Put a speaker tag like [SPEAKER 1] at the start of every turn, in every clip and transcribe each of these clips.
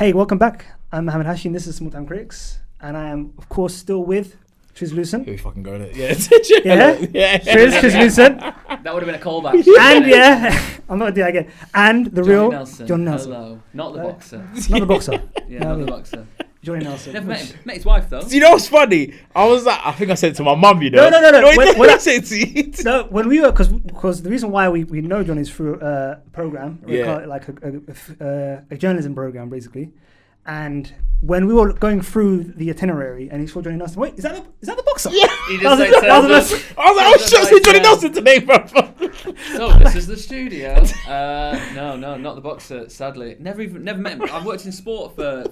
[SPEAKER 1] Hey, welcome back. I'm Mohammed Hashi, and this is Small Time Critics, and I am, of course, still with TRIZLUCENT.
[SPEAKER 2] Here we fucking go with it. Yeah.
[SPEAKER 1] TRIZLUCENT.
[SPEAKER 3] That would have been a callback.
[SPEAKER 1] And I'm not going to do that again. And the real
[SPEAKER 3] Nelson.
[SPEAKER 1] Jonny Nelson.
[SPEAKER 3] Hello. Not the boxer.
[SPEAKER 1] Not the boxer.
[SPEAKER 3] Yeah, not the boxer.
[SPEAKER 1] Jonny Nelson.
[SPEAKER 3] Never met him. Met his wife, though.
[SPEAKER 2] Do you know what's funny? I was like, I think I said it to my mum, you know.
[SPEAKER 1] No.
[SPEAKER 2] When I said to you.
[SPEAKER 1] No, when we were, because the reason why we know Jonny is through a program, like a journalism program, basically. And when we were going through the itinerary, and he saw Jonny Nelson, wait, is that the boxer?
[SPEAKER 2] Yeah.
[SPEAKER 3] He just like
[SPEAKER 2] I was like, oh shit, I see Jonny Nelson today, bro.
[SPEAKER 3] So this is the studio. No, not the boxer. Sadly, never met him. I've worked in sport for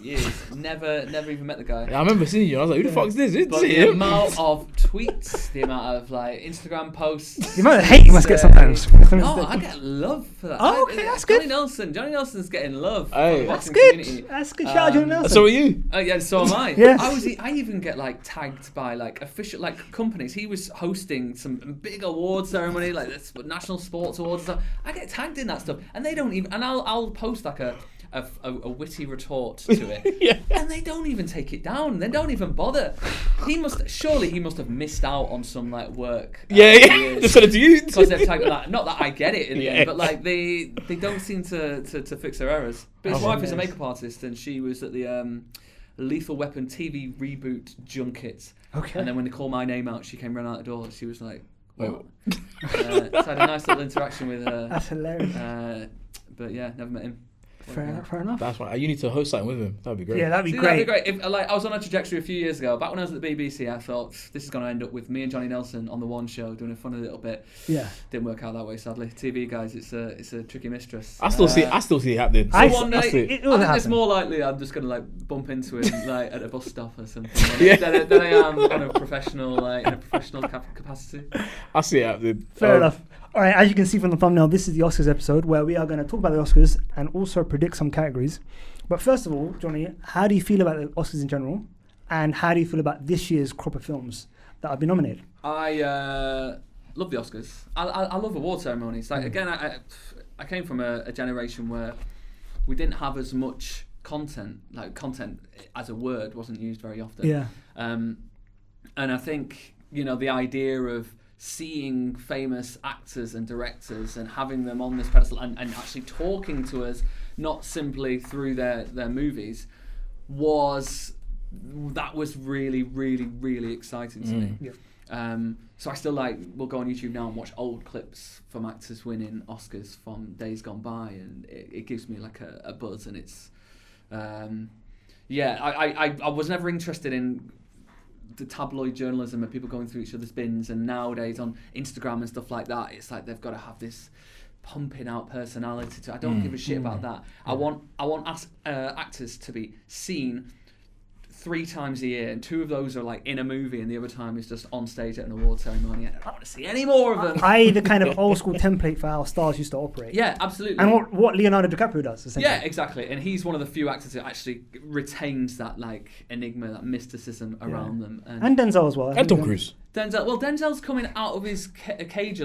[SPEAKER 3] years. Never even met the guy.
[SPEAKER 2] I remember seeing you. I was like, who the fuck is this?
[SPEAKER 3] But the amount of tweets, the amount of like Instagram posts,
[SPEAKER 1] The amount of hate you must get sometimes.
[SPEAKER 3] No, I get love for that.
[SPEAKER 1] Oh, okay, that's good.
[SPEAKER 3] Jonny Nelson's getting love.
[SPEAKER 2] Hey.
[SPEAKER 3] From the
[SPEAKER 1] That's
[SPEAKER 3] boxing
[SPEAKER 1] good.
[SPEAKER 3] community.
[SPEAKER 1] That's good. Shout out Jonny Nelson.
[SPEAKER 2] So are you?
[SPEAKER 3] Oh yeah, so am I.
[SPEAKER 1] Yes.
[SPEAKER 3] I even get like tagged by like official like companies. He was hosting some big award ceremony, like this National Sports Awards and stuff. I get tagged in that stuff, and they don't even. And I'll post like a witty retort to it,
[SPEAKER 2] Yeah.
[SPEAKER 3] and they don't even take it down. They don't even bother. He must have missed out on some like work.
[SPEAKER 2] Yeah. Just said it to you.
[SPEAKER 3] Because they've tagged that. Not that I get it in the
[SPEAKER 2] Yeah.
[SPEAKER 3] end, but like they don't seem to fix their errors. But his
[SPEAKER 2] Oh,
[SPEAKER 3] wife is a
[SPEAKER 1] nice.
[SPEAKER 3] makeup artist, and she was at the Lethal Weapon TV reboot junket.
[SPEAKER 1] Okay.
[SPEAKER 3] And then when they called my name out, she came running out the door. She was like,
[SPEAKER 2] Wait,
[SPEAKER 3] "What?" So I had a nice little interaction with her.
[SPEAKER 1] That's hilarious.
[SPEAKER 3] But yeah, never met him.
[SPEAKER 1] Fair enough.
[SPEAKER 2] That's right. You need to host something with him. That'd be great.
[SPEAKER 1] Yeah, that'd be
[SPEAKER 3] See,
[SPEAKER 1] great.
[SPEAKER 3] That'd be great. If, like, I was on a trajectory a few years ago. Back when I was at the BBC, I thought this is going to end up with me and Jonny Nelson on the one show doing a funny little bit.
[SPEAKER 1] Yeah.
[SPEAKER 3] Didn't work out that way, sadly. TV guys, it's a tricky mistress.
[SPEAKER 2] I still see it happening.
[SPEAKER 1] I
[SPEAKER 3] So one day,
[SPEAKER 1] see it. It will
[SPEAKER 3] I think
[SPEAKER 1] happen.
[SPEAKER 3] it's more likely I'm just going to like bump into him like at a bus stop or something.
[SPEAKER 2] Yeah.
[SPEAKER 3] Than I am on a professional in a professional capacity.
[SPEAKER 2] I see it happening.
[SPEAKER 1] Fair enough. All right, as you can see from the thumbnail, this is the Oscars episode where we are going to talk about the Oscars and also predict some categories. But first of all, Jonny, how do you feel about the Oscars in general? And how do you feel about this year's crop of films that have been nominated?
[SPEAKER 3] I love the Oscars. I love award ceremonies. Like again, I came from a generation where we didn't have as much content. Like content as a word wasn't used very often.
[SPEAKER 1] Yeah.
[SPEAKER 3] And I think the idea of seeing famous actors and directors and having them on this pedestal and actually talking to us, not simply through their movies, was really, really, really exciting to me.
[SPEAKER 1] Yeah.
[SPEAKER 3] So I still we'll go on YouTube now and watch old clips from actors winning Oscars from days gone by, and it gives me like a buzz, and it's I was never interested in the tabloid journalism of people going through each other's bins, and nowadays on Instagram and stuff like that, it's like they've got to have this pumping out personality. I don't give a shit about that. I want actors to be seen 3 times a year, and 2 of those are like in a movie, and the other time is just on stage at an award ceremony. I don't want to see any more of them.
[SPEAKER 1] The kind of old school template for how stars used to operate.
[SPEAKER 3] Yeah, absolutely.
[SPEAKER 1] And what Leonardo DiCaprio does, essentially.
[SPEAKER 3] Yeah, exactly. And he's one of the few actors that actually retains that like enigma, that mysticism around them.
[SPEAKER 1] And Denzel as well.
[SPEAKER 2] And Tom Cruise.
[SPEAKER 3] Denzel's coming out of his cage.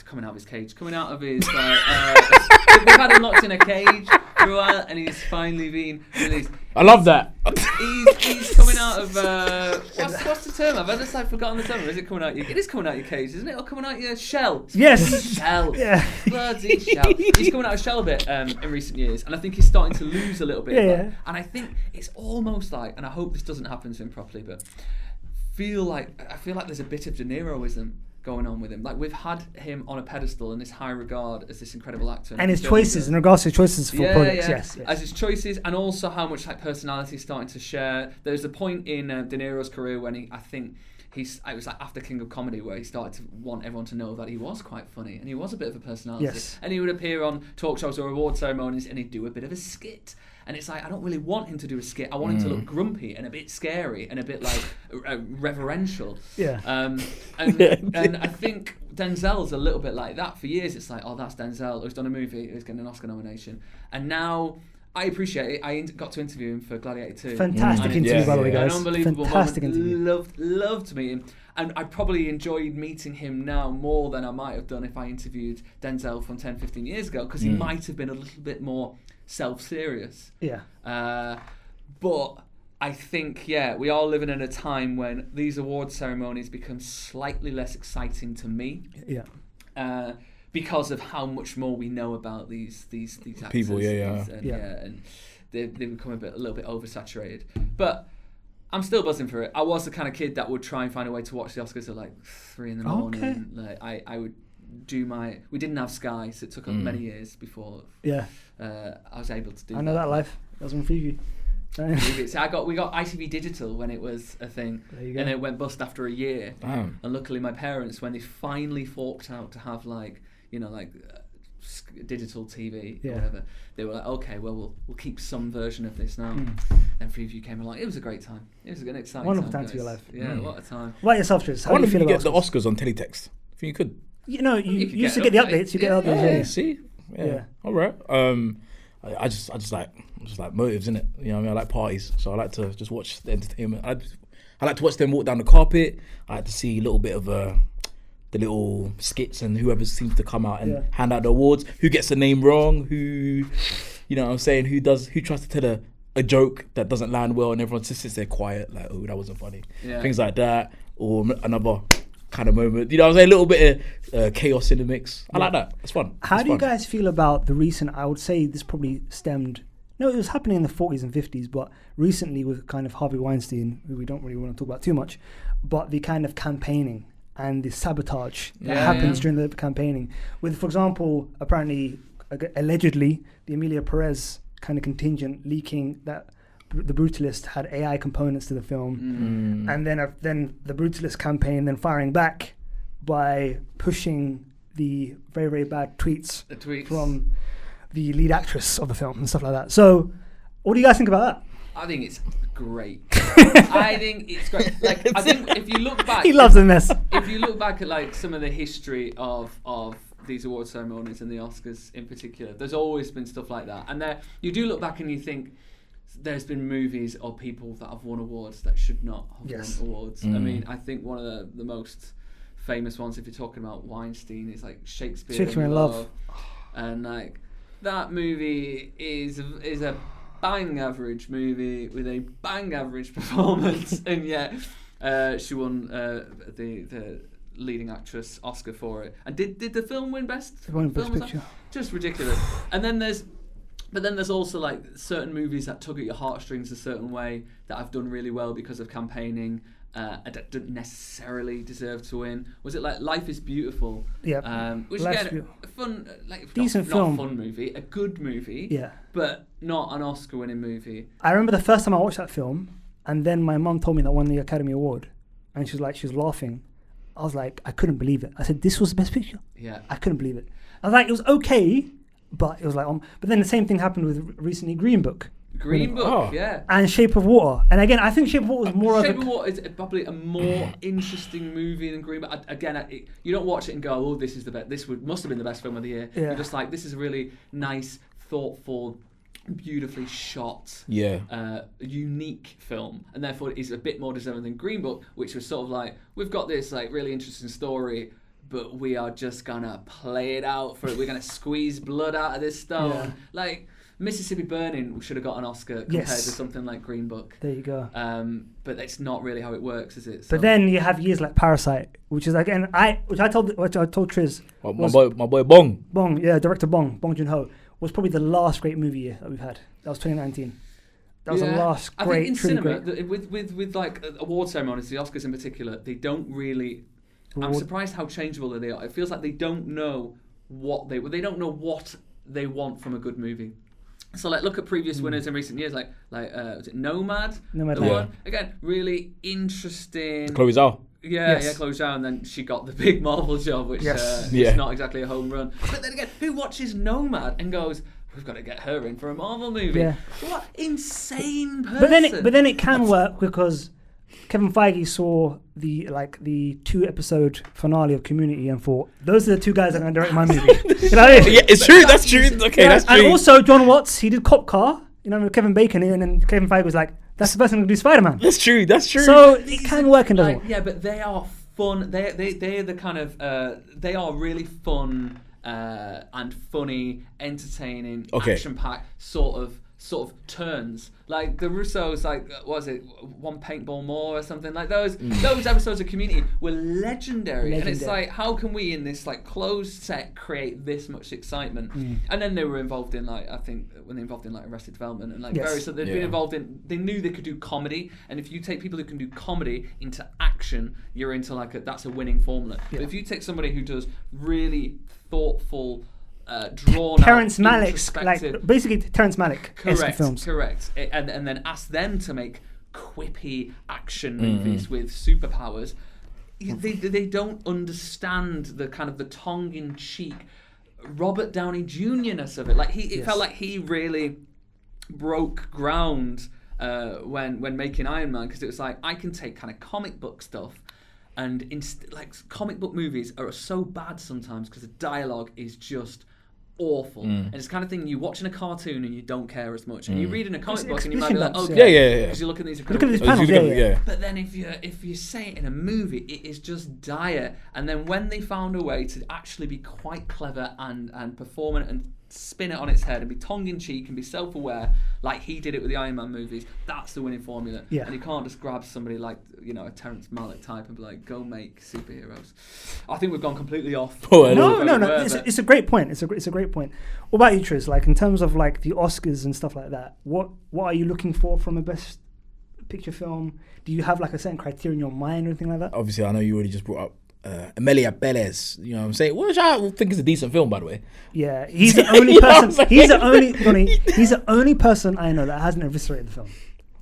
[SPEAKER 3] Coming out of his. We've had him locked in a cage for a while, and he's finally been released.
[SPEAKER 2] I love that.
[SPEAKER 3] He's coming out of what's the term? I've just forgotten the term. Is it coming out? It is coming out your cage, isn't it? Or coming out your shell?
[SPEAKER 1] Yes.
[SPEAKER 3] Shell.
[SPEAKER 1] Yeah.
[SPEAKER 3] Bloody shell. He's coming out of shell a bit in recent years, and I think he's starting to lose a little bit. of that. And I think it's almost like, and I hope this doesn't happen to him properly, but I feel like there's a bit of De Niroism going on with him. Like, we've had him on a pedestal in this high regard as this incredible actor.
[SPEAKER 1] And his choices, in regards to his choices for projects, yes.
[SPEAKER 3] As his choices, and also how much personality he's starting to share. There's a point in De Niro's career when it was like after King of Comedy, where he started to want everyone to know that he was quite funny and he was a bit of a personality.
[SPEAKER 1] Yes.
[SPEAKER 3] And he would appear on talk shows or award ceremonies and he'd do a bit of a skit. And it's like, I don't really want him to do a skit. I want him to look grumpy and a bit scary and a bit like reverential.
[SPEAKER 1] Yeah.
[SPEAKER 3] And I think Denzel's a little bit like that. For years, it's like, oh, that's Denzel who's done a movie, who's getting an Oscar nomination. And now I appreciate it. I got to interview him for Gladiator 2.
[SPEAKER 1] Fantastic interview, by the way, guys.
[SPEAKER 3] An unbelievable
[SPEAKER 1] Fantastic
[SPEAKER 3] moment.
[SPEAKER 1] interview.
[SPEAKER 3] Loved to meet him. And I probably enjoyed meeting him now more than I might have done if I interviewed Denzel from 10, 15 years ago, because he might have been a little bit more self-serious.
[SPEAKER 1] Yeah.
[SPEAKER 3] But I think, we are living in a time when these award ceremonies become slightly less exciting to me.
[SPEAKER 1] Yeah.
[SPEAKER 3] Because of how much more we know about these actors.
[SPEAKER 2] People,
[SPEAKER 3] and they've become a little bit oversaturated. But I'm still buzzing for it. I was the kind of kid that would try and find a way to watch the Oscars at like 3 in the morning. Like I would do we didn't have Sky, so it took up many years before I was able to do that.
[SPEAKER 1] I know that life. That was on Freeview.
[SPEAKER 3] So we got ITV Digital when it was a thing, and it went bust after a year.
[SPEAKER 2] Damn.
[SPEAKER 3] And luckily, my parents, when they finally forked out to have digital TV or whatever, they were like, okay, well, we'll keep some version of this now. Then Freeview came along. It was a great time. It was an exciting
[SPEAKER 1] wonderful
[SPEAKER 3] time
[SPEAKER 1] to your life.
[SPEAKER 3] Yeah, what a time.
[SPEAKER 1] What yourself, Triz?
[SPEAKER 2] I
[SPEAKER 1] How do
[SPEAKER 2] wonder
[SPEAKER 1] you
[SPEAKER 2] if
[SPEAKER 1] feel
[SPEAKER 2] you
[SPEAKER 1] about
[SPEAKER 2] get the Oscars on teletext. I think you could.
[SPEAKER 1] You used to
[SPEAKER 3] get
[SPEAKER 1] get the
[SPEAKER 3] updates.
[SPEAKER 1] updates. You get updates.
[SPEAKER 2] Yeah, see? Yeah. All right. I just like motives, innit? You know what I mean? I like parties, so I like to just watch the entertainment. I like to watch them walk down the carpet. I like to see a little bit of the little skits and whoever seems to come out and hand out the awards. Who gets the name wrong? Who, you know what I'm saying? Who tries to tell a joke that doesn't land well and everyone just sits there quiet, like, oh, that wasn't funny. Yeah. Things like that, or another kind of moment. You know what I'm saying? A little bit of chaos in the mix. I like that. It's fun.
[SPEAKER 1] How do you guys feel about the recent, I would say this probably stemmed, no, it was happening in the 40s and 50s, but recently with kind of Harvey Weinstein, who we don't really want to talk about too much, but the kind of campaigning and the sabotage that happens during the campaigning. With, for example, apparently, allegedly, the Emilia Perez kind of contingent leaking that The Brutalist had AI components to the film, and then the Brutalist campaign then firing back by pushing the very, very bad tweets from the lead actress of the film and stuff like that. So, what do you guys think about that?
[SPEAKER 3] I think it's great. I think it's great. Like, I think if you look back,
[SPEAKER 1] he loves a mess.
[SPEAKER 3] If you look back at like some of the history of these award ceremonies and the Oscars in particular, there's always been stuff like that. And you do look back and you think there's been movies or people that have won awards that should not have won awards. I mean, I think one of the most famous ones, if you're talking about Weinstein, is like Shakespeare in Love. And like that movie is a bang average movie with a bang average performance, and yet she won the leading actress Oscar for it. And did the film win best?
[SPEAKER 1] It won Best Picture.
[SPEAKER 3] Just ridiculous. And then there's also like certain movies that tug at your heartstrings a certain way that have done really well because of campaigning. That didn't necessarily deserve to win. Was it like Life is Beautiful?
[SPEAKER 1] Yeah.
[SPEAKER 3] Which again, a fun, like
[SPEAKER 1] decent
[SPEAKER 3] not
[SPEAKER 1] film,
[SPEAKER 3] a fun movie, a good movie.
[SPEAKER 1] Yeah.
[SPEAKER 3] But not an Oscar-winning movie.
[SPEAKER 1] I remember the first time I watched that film, and then my mum told me that won the Academy Award, and she was laughing. I was like, I couldn't believe it. I said, this was the Best Picture?
[SPEAKER 3] Yeah.
[SPEAKER 1] I couldn't believe it. I was like, it was okay, but it was like, but then the same thing happened with recently Green Book.
[SPEAKER 3] Green Book, yeah.
[SPEAKER 1] And Shape of Water. And again, I think Shape of Water was more
[SPEAKER 3] Shape of Water is probably a more interesting movie than Green Book. Again, you don't watch it and go, oh, this is the best. Must have been the best film of the year. Yeah. You're just like, this is a really nice, thoughtful, beautifully shot, unique film, and therefore it is a bit more deserving than Green Book, which was sort of like, we've got this like really interesting story, but we are just gonna play it out for it. We're gonna squeeze blood out of this stone. Yeah. Like Mississippi Burning should have got an Oscar compared to something like Green Book.
[SPEAKER 1] There you go.
[SPEAKER 3] But that's not really how it works, is it? So.
[SPEAKER 1] But then you have years like Parasite, which is again, I told Triz.
[SPEAKER 2] My boy Bong.
[SPEAKER 1] Director Bong Joon-ho was probably the last great movie year that we've had. That was 2019. That was the last great.
[SPEAKER 3] I think in cinema,
[SPEAKER 1] great.
[SPEAKER 3] with like award ceremonies, the Oscars in particular, they don't really. I'm surprised how changeable they are. It feels like they don't know what they want from a good movie. So like, look at previous winners in recent years, like was it Nomad? One again, really interesting.
[SPEAKER 2] Chloe Zhao.
[SPEAKER 3] Chloe Zhao, and then she got the big Marvel job, which is not exactly a home run. But then again, who watches Nomad and goes, we've got to get her in for a Marvel movie? Yeah. What insane person!
[SPEAKER 1] But then it can work because Kevin Feige saw the 2-episode finale of Community and thought, those are the two guys that are going to direct my movie. You know what I mean?
[SPEAKER 2] Yeah, it's true. That's true. Okay, that's true.
[SPEAKER 1] And also John Watts, he did Cop Car, you know, with Kevin Bacon, and then Kevin Feige was like, that's the person who can do Spider-Man.
[SPEAKER 2] That's true. That's true.
[SPEAKER 1] So it can work and doesn't work.
[SPEAKER 3] Yeah, but they are fun. They're the kind of they are really fun and funny, entertaining, action-packed sort of turns. Like the Russos, like what was it, One Paintball More or something like those. Those episodes of Community were legendary. And it's like, how can we in this like closed set create this much excitement? And then they were involved in like, I think when they involved in like Arrested Development and like various. So they'd been involved in. They knew they could do comedy, and if you take people who can do comedy into action, you're into like that's a winning formula. But if you take somebody who does really thoughtful, drawn
[SPEAKER 1] Terrence
[SPEAKER 3] out,
[SPEAKER 1] Malick, like basically Terrence Malick films.
[SPEAKER 3] Correct. And then ask them to make quippy action movies with superpowers. They don't understand the kind of the tongue-in-cheek Robert Downey Jr.-ness of it. Like it felt like he really broke ground when making Iron Man, because it was like, I can take kind of comic book stuff. And like comic book movies are so bad sometimes because the dialogue is just awful. And it's the kind of thing you watch in a cartoon and you don't care as much. And you read in a comic book and you might be like, okay, because you look at these
[SPEAKER 1] panels.
[SPEAKER 3] But then if you say it in a movie, it is just dire. And then when they found a way to actually be quite clever and performant and spin it on its head and be tongue-in-cheek and be self-aware like he did it with the Iron Man movies, that's the winning formula. And you can't just grab somebody like, you know, a Terrence Malick type and be like, go make superheroes. I think we've gone completely off.
[SPEAKER 1] No. It's a great point. It's a great point. What about you, Triz? Like in terms of like the Oscars and stuff like that, what are you looking for from a best picture film? Do you have like a certain criteria in your mind or anything like that?
[SPEAKER 2] Obviously, I know you already just brought up Emilia Perez, you know what I'm saying? Which I think is a decent film, by the way.
[SPEAKER 1] Yeah, he's the only person. He's the only person I know that hasn't eviscerated the film.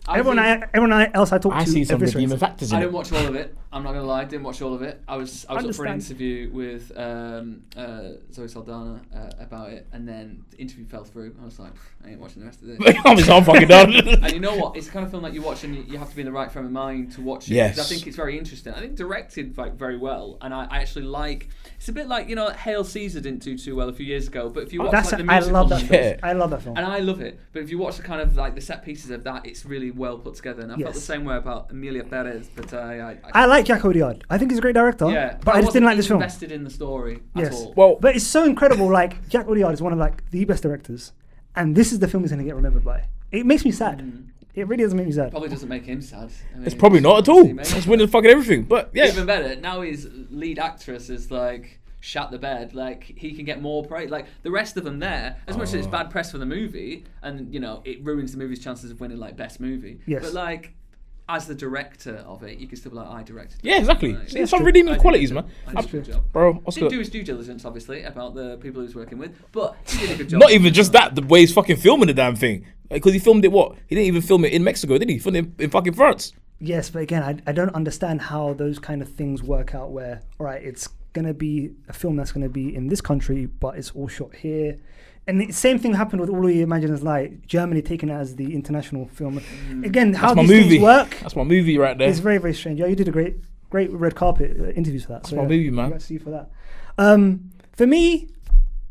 [SPEAKER 1] Everyone else I talked to.
[SPEAKER 2] I see some redeeming factors in it.
[SPEAKER 3] I didn't watch all of it. I'm not gonna lie, I didn't watch all of it. I was up for an interview with Zoe Saldana about it, and then the interview fell through. I was like, I ain't watching the rest of this.
[SPEAKER 2] I'm fucking done.
[SPEAKER 3] And you know what? It's the kind of film that you watch and you have to be in the right frame of mind to watch it.
[SPEAKER 2] Yes.
[SPEAKER 3] I think it's very interesting. I think directed like very well, and I actually like. It's a bit like, you know, Hail Caesar didn't do too well a few years ago, but if you watch like the musical,
[SPEAKER 1] I love that film. I love that film,
[SPEAKER 3] and I love it. But if you watch the kind of like the set pieces of that, it's really well put together. And I felt the same way about Emilia Perez, but I
[SPEAKER 1] like Jack Audiard. I think he's a great director.
[SPEAKER 3] Yeah,
[SPEAKER 1] but I just didn't like this film.
[SPEAKER 3] Invested in the story at all.
[SPEAKER 1] Well, but it's so incredible. Like Jack Audiard is one of like the best directors, and this is the film he's going to get remembered by. It makes me sad. It really doesn't make me sad.
[SPEAKER 3] Probably doesn't make him sad. I mean,
[SPEAKER 2] it's probably not at all. He's winning fucking everything. But yeah,
[SPEAKER 3] even better. Now his lead actress is like shat the bed. Like he can get more praise. Like the rest of them there, as much as it's bad press for the movie, and you know it ruins the movie's chances of winning like best movie.
[SPEAKER 1] Yes.
[SPEAKER 3] But like, as the director of it, you can still be like, I directed it.
[SPEAKER 2] Yeah, exactly.
[SPEAKER 3] Like,
[SPEAKER 2] it's some redeeming qualities, man.
[SPEAKER 3] I did a good job.
[SPEAKER 2] Bro, Oscar
[SPEAKER 3] didn't do his due diligence, obviously, about the people he was working with, but he did a good job.
[SPEAKER 2] Not even just that, the way he's fucking filming the damn thing. Because he filmed it, He didn't even film it in Mexico, did he? He filmed it in fucking France.
[SPEAKER 1] Yes, but again, I don't understand how those kind of things work out where, all right, it's going to be a film that's going to be in this country, but it's all shot here. And the same thing happened with All We Imagine Is Light, Germany taking it as the international film. Again, how these things work.
[SPEAKER 2] That's my movie right there.
[SPEAKER 1] It's very, very strange. Yeah, you did a great red carpet interviews for that.
[SPEAKER 2] That's my movie, man.
[SPEAKER 1] Congrats to you for that. For me,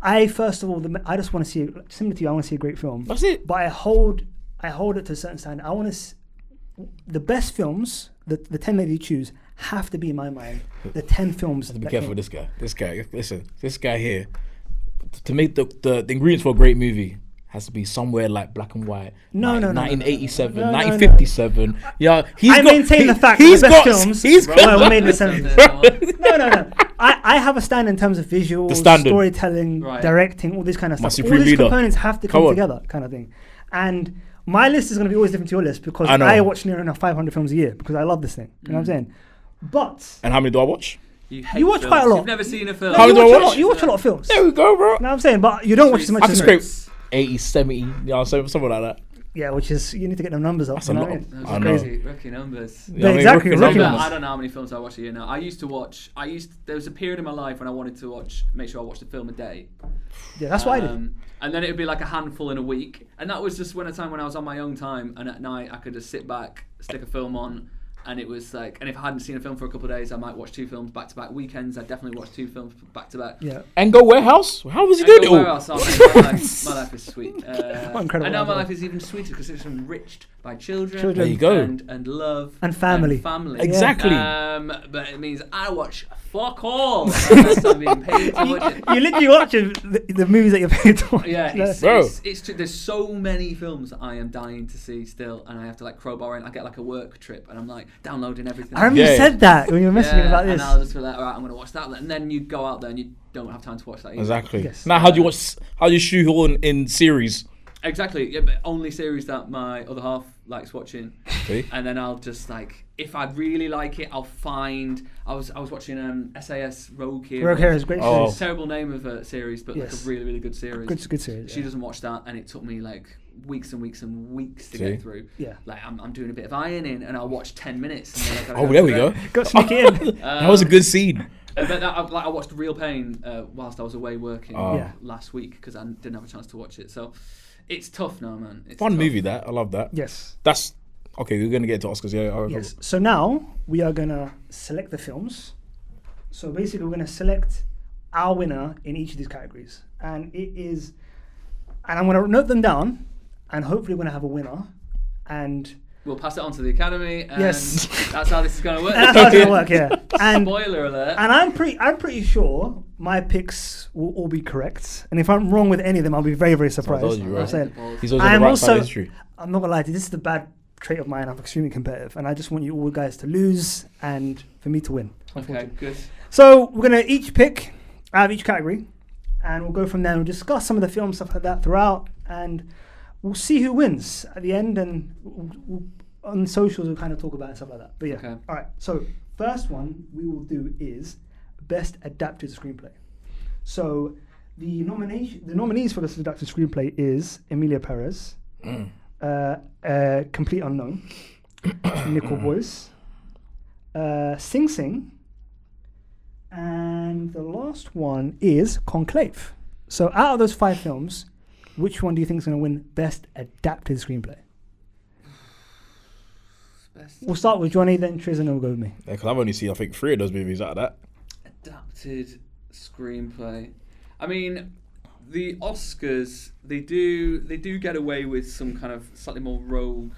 [SPEAKER 1] I just want to see, similar to you, I want to see a great film.
[SPEAKER 2] That's it.
[SPEAKER 1] But I hold it to a certain standard. I want to, the best films, the 10 that you choose, have to be in my mind the 10 films.
[SPEAKER 2] Have to be careful with this guy. This guy, listen, this guy here. To make the ingredients for a great movie has to be somewhere like black and white. 1987, 1957. Yeah,
[SPEAKER 1] I maintain the fact that the best films were made in the 70s. No. I have a stand in terms of visuals, storytelling, directing, all this kind of stuff. All these components have to come together, kind of thing. And my list is going to be always different to your list because I watch near enough 500 films a year because I love this thing. You know what I'm saying? But
[SPEAKER 2] and how many do I watch?
[SPEAKER 3] You
[SPEAKER 1] watch quite a lot.
[SPEAKER 3] You've never seen a film.
[SPEAKER 2] How do I watch?
[SPEAKER 1] You watch a lot of films.
[SPEAKER 2] There we go, bro.
[SPEAKER 1] You know what I'm saying? But you don't watch as much as
[SPEAKER 2] I can scrape 80, 70, you know, something like that.
[SPEAKER 1] Yeah, which is, you need to get them numbers up.
[SPEAKER 2] That's a lot.
[SPEAKER 3] Those are crazy. Rookie numbers.
[SPEAKER 1] Yeah, exactly.
[SPEAKER 2] Rookie numbers.
[SPEAKER 3] I don't know how many films I watch a year now. There was a period in my life when I wanted to make sure I watched a film a day.
[SPEAKER 1] Yeah, that's what I did.
[SPEAKER 3] And then it would be like a handful in a week. And that was just a time when I was on my own time and at night I could just sit back, stick a film on, And it was like, and if I hadn't seen a film for a couple of days, I might watch 2 films back to back. Weekends, I definitely watch 2 films back to back.
[SPEAKER 1] Yeah.
[SPEAKER 2] And go warehouse? How was he doing it all?
[SPEAKER 3] My life is sweet.
[SPEAKER 1] Incredible.
[SPEAKER 3] And now my life is even sweeter because it's enriched by children.
[SPEAKER 2] There you go.
[SPEAKER 3] And love.
[SPEAKER 1] And family.
[SPEAKER 2] Exactly.
[SPEAKER 3] But it means I watch fuck all unless I'm being paid to watch it.
[SPEAKER 1] You literally watching the movies that you're paid to watch.
[SPEAKER 3] Yeah,
[SPEAKER 2] Bro.
[SPEAKER 3] it's true. There's so many films that I am dying to see still, and I have to like crowbar in. I get like a work trip, and I'm like downloading everything.
[SPEAKER 1] I remember you said that when you were messaging about this.
[SPEAKER 3] And I'll just be like, all right, I'm going to watch that. And then you go out there and you don't have time to watch that either.
[SPEAKER 2] Exactly.
[SPEAKER 1] Yes.
[SPEAKER 2] Now, how do you shoehorn in series?
[SPEAKER 3] Exactly. Yeah, but only series that my other half likes watching.
[SPEAKER 2] See?
[SPEAKER 3] And then I'll just like, if I really like it, I'll find. I was watching SAS Rogue Heroes.
[SPEAKER 1] Rogue Heroes, great series.
[SPEAKER 3] Terrible name of a series, but like a really, really good series.
[SPEAKER 1] Good series.
[SPEAKER 3] She doesn't watch that, and it took me like weeks and weeks and weeks to get through.
[SPEAKER 1] Yeah.
[SPEAKER 3] Like I'm doing a bit of ironing, and I'll watch 10 minutes. And then I
[SPEAKER 2] Oh, there we go.
[SPEAKER 1] Got to sneak it in.
[SPEAKER 2] That was a good scene.
[SPEAKER 3] But I watched Real Pain whilst I was away working last week because I didn't have a chance to watch it. So it's tough now, man. It's
[SPEAKER 2] Fun
[SPEAKER 3] tough.
[SPEAKER 2] movie, that. I love that.
[SPEAKER 1] Yes.
[SPEAKER 2] That's okay. We're gonna get to Oscars. Yeah.
[SPEAKER 1] Yes. So now we are gonna select the films. So basically, we're gonna select our winner in each of these categories, and I'm gonna note them down, and hopefully, we're gonna have a winner, and
[SPEAKER 3] we'll pass it on to the Academy. And
[SPEAKER 1] yes,
[SPEAKER 3] that's how this is gonna work.
[SPEAKER 1] That's how it's gonna work. Yeah. And
[SPEAKER 3] spoiler alert.
[SPEAKER 1] And I'm pretty sure my picks will all be correct, and if I'm wrong with any of them, I'll be very, very surprised.
[SPEAKER 2] I told you, right?
[SPEAKER 1] I'm saying,
[SPEAKER 2] He's always on the right side of history.
[SPEAKER 1] I'm not gonna lie to you, this is the bad trait of mine. I'm extremely competitive, and I just want you all guys to lose and for me to win.
[SPEAKER 3] Okay, good.
[SPEAKER 1] So we're gonna each pick out of each category, and we'll go from there. We'll discuss some of the film stuff like that throughout, and we'll see who wins at the end. And we'll, on socials, we'll kind of talk about it and stuff like that. But yeah,
[SPEAKER 3] okay.
[SPEAKER 1] All right. So first one we will do is best adapted screenplay. So the nominees for best adapted screenplay is Emilia Perez, Complete Unknown, Nickel Boys, Sing Sing, and the last one is Conclave. So out of those 5 films, which one do you think is going to win best adapted screenplay? We'll start with Jonny, then Triz, and then we'll go with me.
[SPEAKER 2] Yeah, because I've only seen, I think, 3 of those movies out of that.
[SPEAKER 3] Adapted screenplay. I mean, the Oscars, they do get away with some kind of slightly more rogue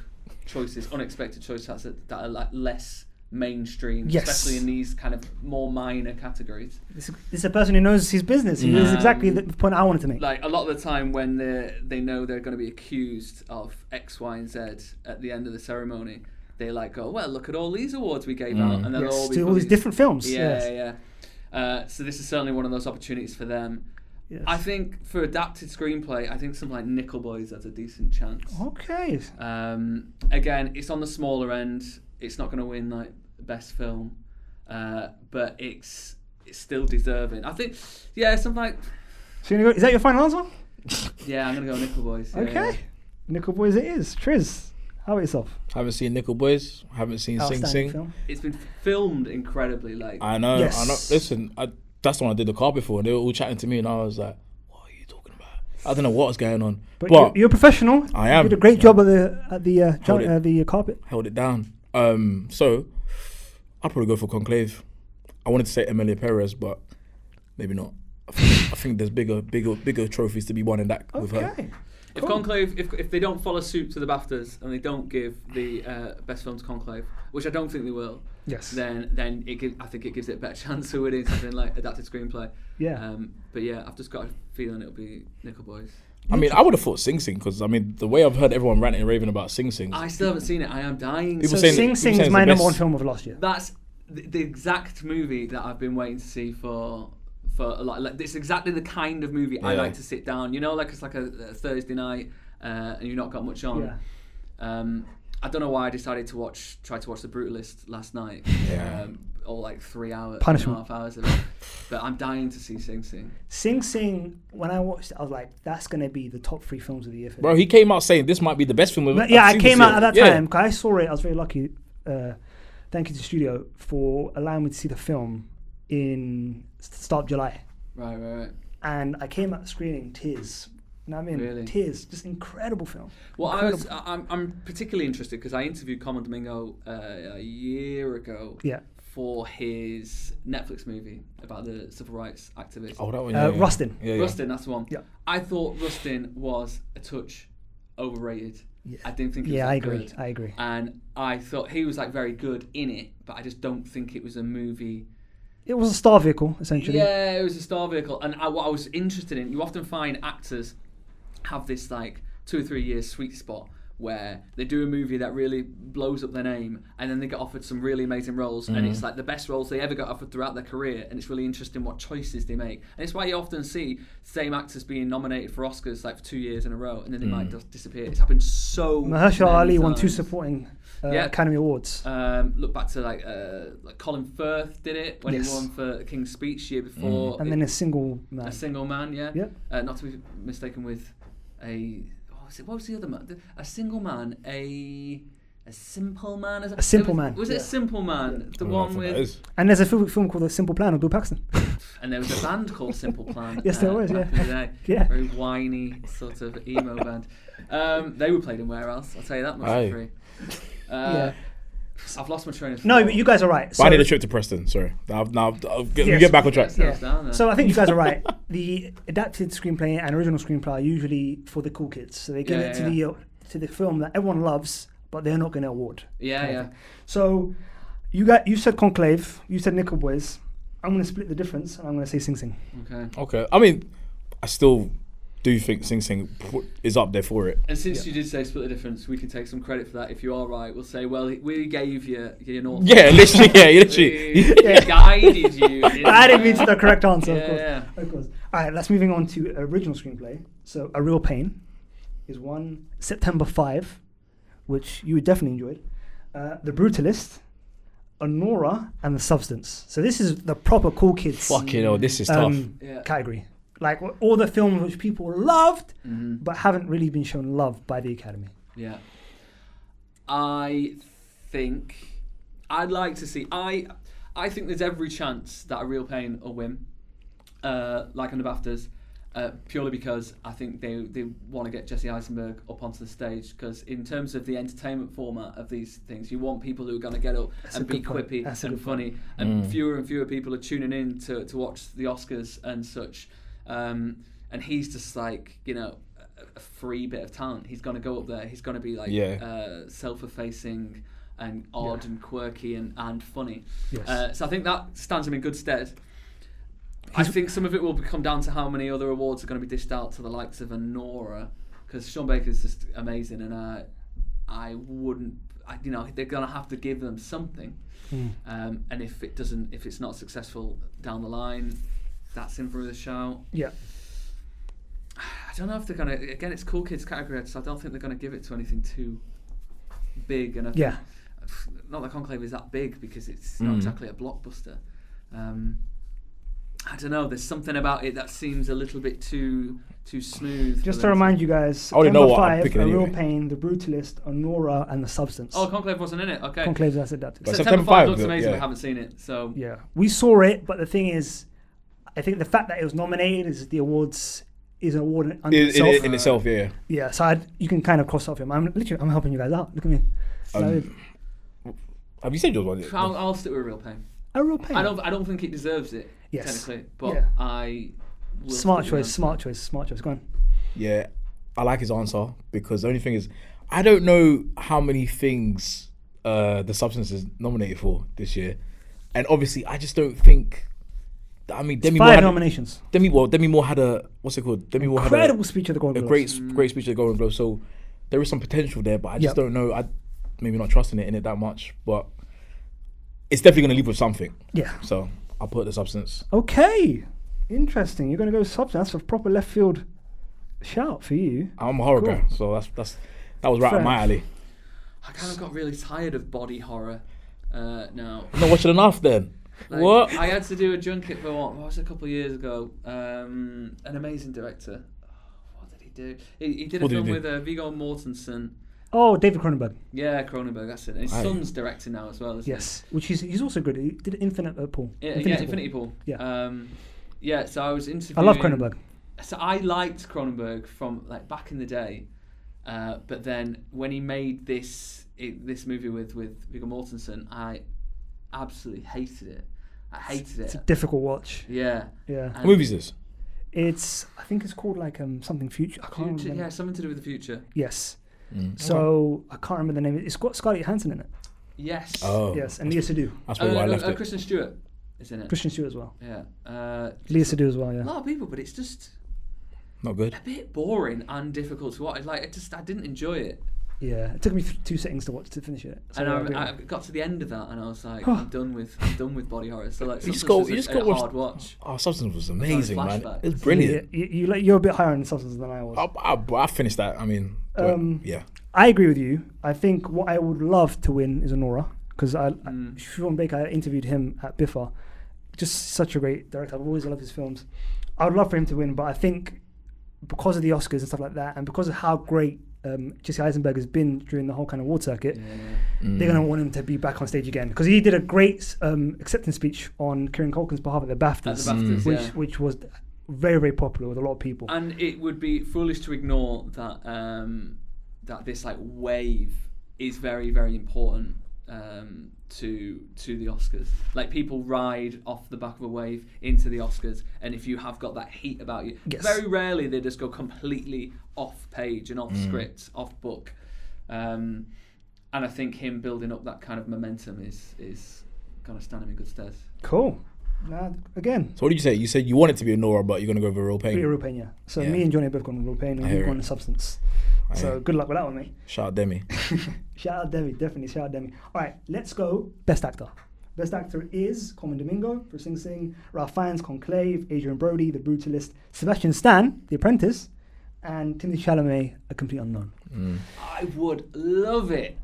[SPEAKER 3] choices, unexpected choices that are like less mainstream, especially in these kind of more minor categories.
[SPEAKER 1] This is a person who knows his business. He knows exactly the point I wanted to make.
[SPEAKER 3] Like a lot of the time when they know they're going to be accused of X, Y, and Z at the end of the ceremony, they like go, well, look at all these awards we gave out, and they'll all be
[SPEAKER 1] all these different films.
[SPEAKER 3] Yeah. So this is certainly one of those opportunities for them.
[SPEAKER 1] Yes.
[SPEAKER 3] I think for adapted screenplay, I think something like Nickel Boys has a decent chance.
[SPEAKER 1] Okay.
[SPEAKER 3] Again, it's on the smaller end. It's not going to win like best film, but it's still deserving. I think, something like.
[SPEAKER 1] So is that your final answer?
[SPEAKER 3] Yeah, I'm going to go Nickel Boys.
[SPEAKER 1] Okay. Yeah. Nickel Boys it is. Triz, how about yourself?
[SPEAKER 2] Haven't seen Nickel Boys. Haven't seen Sing Sing.
[SPEAKER 1] Film.
[SPEAKER 3] It's been filmed incredibly. Like
[SPEAKER 2] I know.
[SPEAKER 1] Yes.
[SPEAKER 2] Listen, that's the one I did the carpet for, and they were all chatting to me, and I was like, "What are you talking about?" I don't know what was going on.
[SPEAKER 1] But you're a professional.
[SPEAKER 2] I am.
[SPEAKER 1] You did a great job at the carpet.
[SPEAKER 2] Held it down. So I'd probably go for Conclave. I wanted to say Emilia Perez, but maybe not. I think there's bigger trophies to be won in that with her.
[SPEAKER 3] If Conclave, if they don't follow suit to the BAFTAs and they don't give the best film to Conclave, which I don't think they will, then I think it gives it a better chance of winning something like adapted screenplay.
[SPEAKER 1] Yeah.
[SPEAKER 3] But yeah, I've just got a feeling it'll be Nickel Boys.
[SPEAKER 2] I mean, I would have thought Sing Sing because I mean the way I've heard everyone ranting and raving about Sing Sing.
[SPEAKER 3] I still haven't seen it. I am dying.
[SPEAKER 1] So Sing Sing is my number 1 film of last year.
[SPEAKER 3] That's the exact movie that I've been waiting to see for a lot. Like, it's exactly the kind of movie I like to sit down. You know, like it's like a Thursday night and you've not got much on. Yeah. I don't know why I decided to try to watch The Brutalist last night.
[SPEAKER 2] Yeah.
[SPEAKER 3] All like 3 hours,
[SPEAKER 1] Punishment.
[SPEAKER 3] 3.5 hours of it. But I'm dying to see Sing Sing.
[SPEAKER 1] Sing Sing, when I watched it, I was like, that's going to be the top 3 films of the year.
[SPEAKER 2] Bro, he came out saying this might be the best film.
[SPEAKER 1] I came out at that time. Cause I saw it. I was very lucky. Thank you to the studio for allowing me to see the film in start of July.
[SPEAKER 3] Right.
[SPEAKER 1] And I came out the screening tears You know what I mean?
[SPEAKER 3] Really?
[SPEAKER 1] Tears, just incredible film.
[SPEAKER 3] Well,
[SPEAKER 1] Incredible.
[SPEAKER 3] I'm particularly interested because I interviewed Common Domingo a year ago
[SPEAKER 1] Yeah.
[SPEAKER 3] for his Netflix movie about the civil rights activist.
[SPEAKER 2] Oh, that one.
[SPEAKER 1] Rustin.
[SPEAKER 2] Yeah.
[SPEAKER 3] Rustin, that's the one.
[SPEAKER 1] Yeah.
[SPEAKER 3] I thought Rustin was a touch overrated.
[SPEAKER 1] Yeah.
[SPEAKER 3] I didn't think it was
[SPEAKER 1] Yeah,
[SPEAKER 3] that
[SPEAKER 1] I agree.
[SPEAKER 3] good.
[SPEAKER 1] I agree.
[SPEAKER 3] And I thought he was like very good in it, but I just don't think it was a movie.
[SPEAKER 1] It was a star vehicle, essentially.
[SPEAKER 3] Yeah, it was a star vehicle. And what I was interested in, you often find actors have this like 2 or 3 years sweet spot where they do a movie that really blows up their name and then they get offered some really amazing roles and it's like the best roles they ever got offered throughout their career, and it's really interesting what choices they make. And it's why you often see same actors being nominated for Oscars like for 2 years in a row and then they might just disappear. It's happened so
[SPEAKER 1] Mahershala
[SPEAKER 3] many
[SPEAKER 1] Ali won 2
[SPEAKER 3] times.
[SPEAKER 1] supporting
[SPEAKER 3] Yeah.
[SPEAKER 1] Academy Awards.
[SPEAKER 3] Look back to like Colin Firth did it when
[SPEAKER 1] Yes.
[SPEAKER 3] he won for King's Speech year before.
[SPEAKER 1] And then a single man.
[SPEAKER 3] A single man, yeah.
[SPEAKER 1] Yeah.
[SPEAKER 3] Not to be mistaken with what was the other man? A single man, a simple man.
[SPEAKER 1] A Simple Man.
[SPEAKER 3] Was it
[SPEAKER 1] Yeah.
[SPEAKER 3] a simple man? The
[SPEAKER 2] I don't know
[SPEAKER 3] one
[SPEAKER 2] what that
[SPEAKER 3] with.
[SPEAKER 2] is.
[SPEAKER 1] And there's a film called The Simple Plan of Bill Paxton.
[SPEAKER 3] And there was a band called Simple Plan.
[SPEAKER 1] Yes, there was,
[SPEAKER 3] back
[SPEAKER 1] yeah.
[SPEAKER 3] in the day.
[SPEAKER 1] Yeah.
[SPEAKER 3] Very whiny sort of emo band. They were played in Where Else? I'll tell you that much
[SPEAKER 2] Aye.
[SPEAKER 3] for free.
[SPEAKER 1] Yeah.
[SPEAKER 3] I've lost my train of thought.
[SPEAKER 1] No, but you guys are right.
[SPEAKER 2] But I need a trip to Preston. Sorry. Now we
[SPEAKER 1] Yes.
[SPEAKER 2] get back on track.
[SPEAKER 3] Yes. Down there.
[SPEAKER 1] So I think you guys are right. The adapted screenplay and original screenplay are usually for the cool kids. So they give
[SPEAKER 3] Yeah,
[SPEAKER 1] it to the film that everyone loves, but they're not going to award.
[SPEAKER 3] Yeah.
[SPEAKER 1] So you said Conclave, you said Nickel Boys. I'm going to split the difference and I'm going to say Sing Sing.
[SPEAKER 3] Okay.
[SPEAKER 2] I mean, I still do think Sing Sing is up there for it.
[SPEAKER 3] And since you did say split the difference, we can take some credit for that. If you are right, we'll say, well, we gave you your North.
[SPEAKER 2] Yeah, literally.
[SPEAKER 3] We guided you.
[SPEAKER 1] I didn't mean to the correct answer,
[SPEAKER 3] Yeah.
[SPEAKER 1] of course. All right, let's moving on to original screenplay. So A Real Pain is one September 5, which you definitely enjoyed. The Brutalist, Honora, and The Substance. So this is the proper cool kids
[SPEAKER 2] Fucking hell, this is tough.
[SPEAKER 1] category. Like all the films which people loved, but haven't really been shown love by the Academy.
[SPEAKER 3] Yeah. I think I'd like to see. I think there's every chance that A Real Pain will win, like on the BAFTAs, purely because I think they want to get Jesse Eisenberg up onto the stage. Because in terms of the entertainment format of these things, you want people who are going to get up and be quippy and funny, and fewer people are tuning in to watch the Oscars and such. And he's just like, a free bit of talent. He's going to go up there. He's going to be like self-effacing and odd and quirky and funny.
[SPEAKER 1] Yes.
[SPEAKER 3] So I think that stands him in good stead. I think some of it will come down to how many other awards are going to be dished out to the likes of Honora, because Sean Baker's just amazing, and they're going to have to give them something. And if it's not successful down the line, that's in for the shout.
[SPEAKER 1] Yeah.
[SPEAKER 3] I don't know if they're going to. Again, it's cool kids category, so I don't think they're going to give it to anything too big. And I think, not that Conclave is that big because it's not exactly a blockbuster. I don't know. There's something about it that seems a little bit too smooth.
[SPEAKER 1] Just to remind you guys,
[SPEAKER 2] I already know
[SPEAKER 1] September
[SPEAKER 2] what I'm
[SPEAKER 1] 5,
[SPEAKER 2] picking
[SPEAKER 1] A Real
[SPEAKER 2] anyway.
[SPEAKER 1] Pain, The Brutalist, Honora, and The Substance.
[SPEAKER 3] Oh, Conclave wasn't in it. Okay.
[SPEAKER 1] Conclave's as adapted.
[SPEAKER 2] But
[SPEAKER 3] September 5
[SPEAKER 2] September
[SPEAKER 3] looks
[SPEAKER 2] 5,
[SPEAKER 3] amazing.
[SPEAKER 2] yeah.
[SPEAKER 3] We haven't seen it, so
[SPEAKER 1] Yeah, we saw it, but the thing is, I think the fact that it was nominated is the awards is an award unto itself.
[SPEAKER 2] In itself, yeah.
[SPEAKER 1] Yeah, so you can kind of cross off him. I'm helping you guys out. Look at me.
[SPEAKER 2] Have you said yours one?
[SPEAKER 3] I'll stick with A Real Pain.
[SPEAKER 1] A Real Pain.
[SPEAKER 3] I don't think it deserves it
[SPEAKER 1] Yes.
[SPEAKER 3] technically, but
[SPEAKER 1] Yeah.
[SPEAKER 3] I will
[SPEAKER 1] Smart
[SPEAKER 3] stick with
[SPEAKER 1] choice. Smart choice. Go on.
[SPEAKER 2] Yeah, I like his answer because the only thing is, I don't know how many things The Substance is nominated for this year, and obviously I just don't think. I mean, Demi
[SPEAKER 1] 5
[SPEAKER 2] Moore had
[SPEAKER 1] nominations.
[SPEAKER 2] Demi Moore had a what's it called? Demi Moore had
[SPEAKER 1] Incredible speech at the Golden
[SPEAKER 2] a
[SPEAKER 1] Globes.
[SPEAKER 2] great speech at the Golden Globes. So there is some potential there, but I just don't know. I maybe not trusting it in it that much, but it's definitely going to leave with something.
[SPEAKER 1] Yeah.
[SPEAKER 2] So I'll put The Substance.
[SPEAKER 1] Okay. Interesting. You're going to go Substance. That's a proper left field shout for you.
[SPEAKER 2] I'm a horror
[SPEAKER 1] Cool.
[SPEAKER 2] guy, so that was right
[SPEAKER 1] Fair
[SPEAKER 2] up my alley.
[SPEAKER 3] I kind of got really tired of body horror now.
[SPEAKER 2] I'm not watching enough then.
[SPEAKER 3] Like,
[SPEAKER 2] What?
[SPEAKER 3] I had to do a junket for what was it, a couple of years ago. An amazing director. What did he do? He did a
[SPEAKER 2] What did
[SPEAKER 3] film
[SPEAKER 2] he do?
[SPEAKER 3] with Viggo Mortensen.
[SPEAKER 1] Oh, David Cronenberg.
[SPEAKER 3] Yeah, Cronenberg, that's it. And his
[SPEAKER 2] Aye.
[SPEAKER 3] son's directing now as well, isn't
[SPEAKER 1] Yes. Which he's also good. He did Infinite Pool.
[SPEAKER 3] he? Yeah, Infinity Pool.
[SPEAKER 1] Yeah.
[SPEAKER 3] Yeah, so I was interviewing...
[SPEAKER 1] I love Cronenberg.
[SPEAKER 3] So I liked Cronenberg from like back in the day, but then when he made this movie with Viggo Mortensen, I absolutely hated it. I hated it.
[SPEAKER 1] It's a difficult watch.
[SPEAKER 3] Yeah.
[SPEAKER 1] Yeah.
[SPEAKER 2] What movie is this?
[SPEAKER 1] I think it's called like something future. I can't remember.
[SPEAKER 3] Yeah, something to do with the future.
[SPEAKER 1] Yes. So I can't remember the name. It's got Scarlett Johansson in it.
[SPEAKER 3] Yes.
[SPEAKER 2] Oh.
[SPEAKER 1] Yes, and Leah Seydoux.
[SPEAKER 2] That's probably why I left it.
[SPEAKER 3] Kristen Stewart is in it.
[SPEAKER 1] Christian Stewart as well.
[SPEAKER 3] Yeah.
[SPEAKER 1] Leah Seydoux as well.
[SPEAKER 3] A
[SPEAKER 1] Yeah.
[SPEAKER 3] lot of people, but it's just
[SPEAKER 2] Not good.
[SPEAKER 3] a bit boring and difficult to watch. Like I didn't enjoy it.
[SPEAKER 1] Yeah. It took me 2 seconds to finish it. So
[SPEAKER 3] And I got to the end of that, and I was like, I'm done with body horror. So like,
[SPEAKER 2] You
[SPEAKER 3] Substance
[SPEAKER 2] just
[SPEAKER 3] was
[SPEAKER 2] got
[SPEAKER 3] a hard watch.
[SPEAKER 2] Oh, Substance was amazing, man.
[SPEAKER 3] flashback.
[SPEAKER 2] It was brilliant.
[SPEAKER 1] You're a bit higher on Substance than I was.
[SPEAKER 2] I finished that. I mean, yeah.
[SPEAKER 1] I agree with you. I think what I would love to win is a Nora, because Sean Baker, I interviewed him at Biffa. Just such a great director. I've always loved his films. I would love for him to win, but I think because of the Oscars and stuff like that, and because of how great Jesse Eisenberg has been during the whole kind of award circuit, they're going to want him to be back on stage again, because he did a great acceptance speech on Kieran Culkin's behalf at the BAFTAs, which was very, very popular with a lot of people.
[SPEAKER 3] And it would be foolish to ignore that that this like wave is very, very important to the Oscars. Like, people ride off the back of a wave into the Oscars, and if you have got that heat about you, very rarely they just go completely off page and off script, off book. And I think him building up that kind of momentum is going to stand him in good stead.
[SPEAKER 1] Cool. Again.
[SPEAKER 2] So what did you say? You said you want it to be a Nora, but you're going to go with Real Pain.
[SPEAKER 1] Real Pain, yeah. So me and Johnny have both gone with Real Pain, and you've gone with Substance. So good luck with that one, mate.
[SPEAKER 2] Shout out Demi.
[SPEAKER 1] Shout out Demi, definitely shout out Demi. All right, let's go. Best actor. Best actor is Coleman Domingo for Sing Sing, Ralph Fiennes, Conclave, Adrian Brody, The Brutalist, Sebastian Stan, The Apprentice, and Timothée Chalamet, A Complete Unknown.
[SPEAKER 3] I would love it.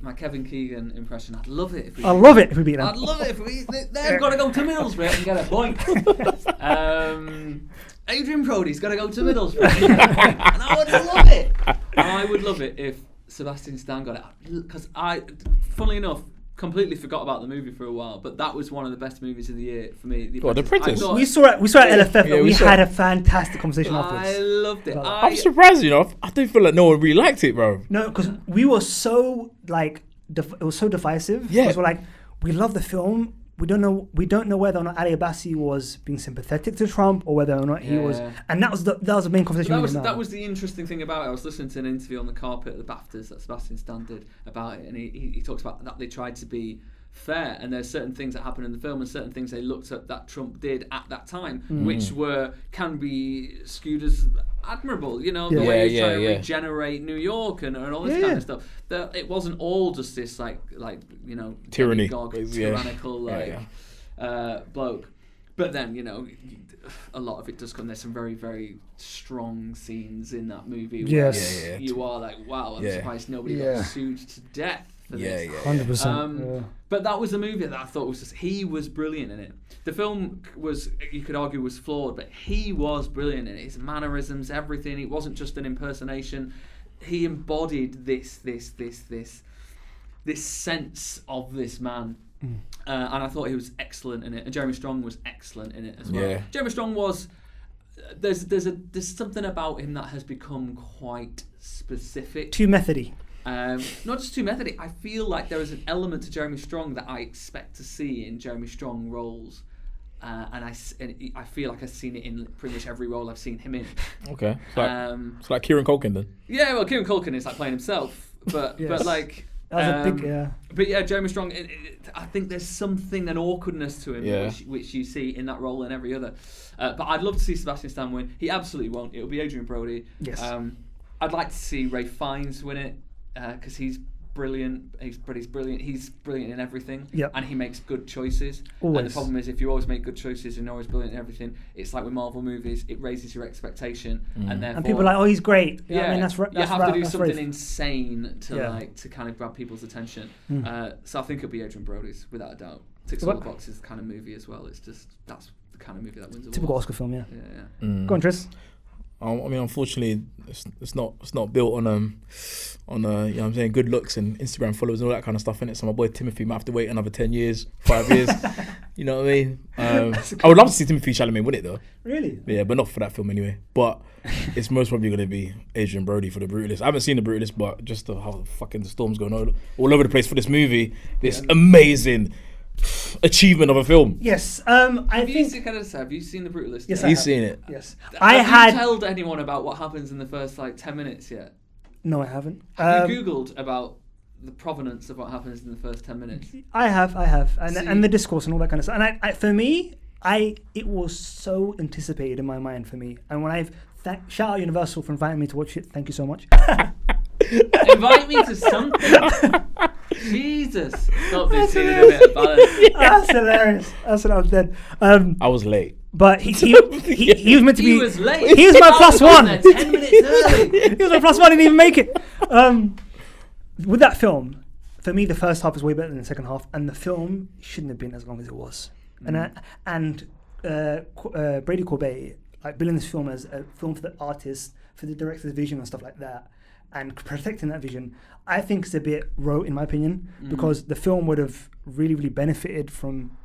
[SPEAKER 3] My Kevin Keegan impression. I'd love it if we.
[SPEAKER 1] I'd love it if we beat them.
[SPEAKER 3] I'd love it if we. They've got to go to Middlesbrough and get a point. Adrian Brody's got to go to Middlesbrough, and I would love it. I would love it if Sebastian Stan got it, because funnily enough, completely forgot about the movie for a while, but that was one of the best movies of the year for me. The
[SPEAKER 2] Apprentice.
[SPEAKER 1] We saw it at LFF, and we had a fantastic conversation afterwards.
[SPEAKER 3] I loved it.
[SPEAKER 2] I'm surprised, I didn't feel like no one really liked it, bro.
[SPEAKER 1] No, because we were so like it was so divisive.
[SPEAKER 2] Yeah,
[SPEAKER 1] because we're like, we love the film. We don't know whether or not Ali Abbasi was being sympathetic to Trump, or whether or not he was, and that was the main conversation.
[SPEAKER 3] That was the interesting thing about it. I was listening to an interview on the carpet at the BAFTAs that Sebastian Stan did about it, and he talks about that they tried to be fair, and there's certain things that happen in the film and certain things they looked at that Trump did at that time, which can be skewed as admirable, the way he's trying to regenerate New York and all this kind of stuff. That it wasn't all just this like
[SPEAKER 2] tyranny,
[SPEAKER 3] tyrannical bloke. But then a lot of it does come. There's some very, very strong scenes in that movie. Where you are like, wow, I'm surprised nobody got sued to death. For this.
[SPEAKER 1] 100%.
[SPEAKER 3] But that was a movie that I thought was he was brilliant in it. The film was, you could argue, was flawed, but he was brilliant in it. His mannerisms, everything. It wasn't just an impersonation. He embodied this sense of this man. And I thought he was excellent in it. And Jeremy Strong was excellent in it as well. Jeremy Strong was. There's something about him that has become quite specific.
[SPEAKER 1] Too methody.
[SPEAKER 3] Not just too methody. I feel like there is an element to Jeremy Strong that I expect to see in Jeremy Strong roles, and I feel like I've seen it in pretty much every role I've seen him in.
[SPEAKER 2] Okay, it's like Kieran Culkin then.
[SPEAKER 3] Yeah, well, Kieran Culkin is like playing himself, but like.
[SPEAKER 1] That was a big,
[SPEAKER 3] But yeah, Jeremy Strong. I think there's something, an awkwardness to him, which you see in that role and every other. But I'd love to see Sebastian Stan win. He absolutely won't. It'll be Adrian Brody.
[SPEAKER 1] Yes.
[SPEAKER 3] I'd like to see Ralph Fiennes win it. Because he's brilliant. He's brilliant. He's brilliant in everything.
[SPEAKER 1] Yep.
[SPEAKER 3] And he makes good choices.
[SPEAKER 1] Always.
[SPEAKER 3] And the problem is, if you always make good choices and you're always brilliant in everything, it's like with Marvel movies, it raises your expectation, and therefore.
[SPEAKER 1] And people are like, oh, he's great.
[SPEAKER 3] Yeah,
[SPEAKER 1] I mean, that's
[SPEAKER 3] you have to do something
[SPEAKER 1] Rafe.
[SPEAKER 3] insane to kind of grab people's attention. So I think it'll be Adrian Brody's without a doubt. Ticks all the boxes kind of movie as well. It's just that's the kind of movie that wins awards.
[SPEAKER 1] Typical Oscar film, yeah.
[SPEAKER 3] Yeah.
[SPEAKER 1] Go on, Triz.
[SPEAKER 2] I mean, unfortunately, it's not built on you know what I'm saying, good looks and Instagram followers and all that kind of stuff in it. So my boy Timothy might have to wait another 10 years, 5 years. You know what I mean? I would love to see Timothy Chalamet win it though.
[SPEAKER 1] Really?
[SPEAKER 2] Yeah, but not for that film anyway. But it's most probably going to be Adrian Brody for The Brutalist. I haven't seen The Brutalist, but just how fucking the storm's going all over the place for this movie. This amazing achievement of a film.
[SPEAKER 1] Yes.
[SPEAKER 3] Have you seen The Brutalist?
[SPEAKER 1] Yes,
[SPEAKER 2] You've seen it.
[SPEAKER 1] Yes.
[SPEAKER 3] Have you told anyone about what happens in the first 10 minutes yet?
[SPEAKER 1] No, I haven't.
[SPEAKER 3] Have you Googled about the provenance of what happens in the first 10 minutes?
[SPEAKER 1] I have, and the discourse and all that kind of stuff. And for me, it was so anticipated in my mind for me. And when shout out Universal for inviting me to watch it. Thank you so much.
[SPEAKER 3] Invite me to something. Jesus. Stop this scene in a bit of balance.
[SPEAKER 1] That's hilarious. That's what I was dead.
[SPEAKER 2] I was late.
[SPEAKER 1] But he was meant to be.
[SPEAKER 3] He was late.
[SPEAKER 1] He was my plus one.
[SPEAKER 3] 10 minutes early.
[SPEAKER 1] He was my plus one. He didn't even make it. With that film, for me, the first half was way better than the second half, and the film shouldn't have been as long as it was. And Brady Corbet, like building this film as a film for the artist, for the director's vision and stuff like that, and protecting that vision, I think is a bit rote in my opinion, because the film would have really, really benefited from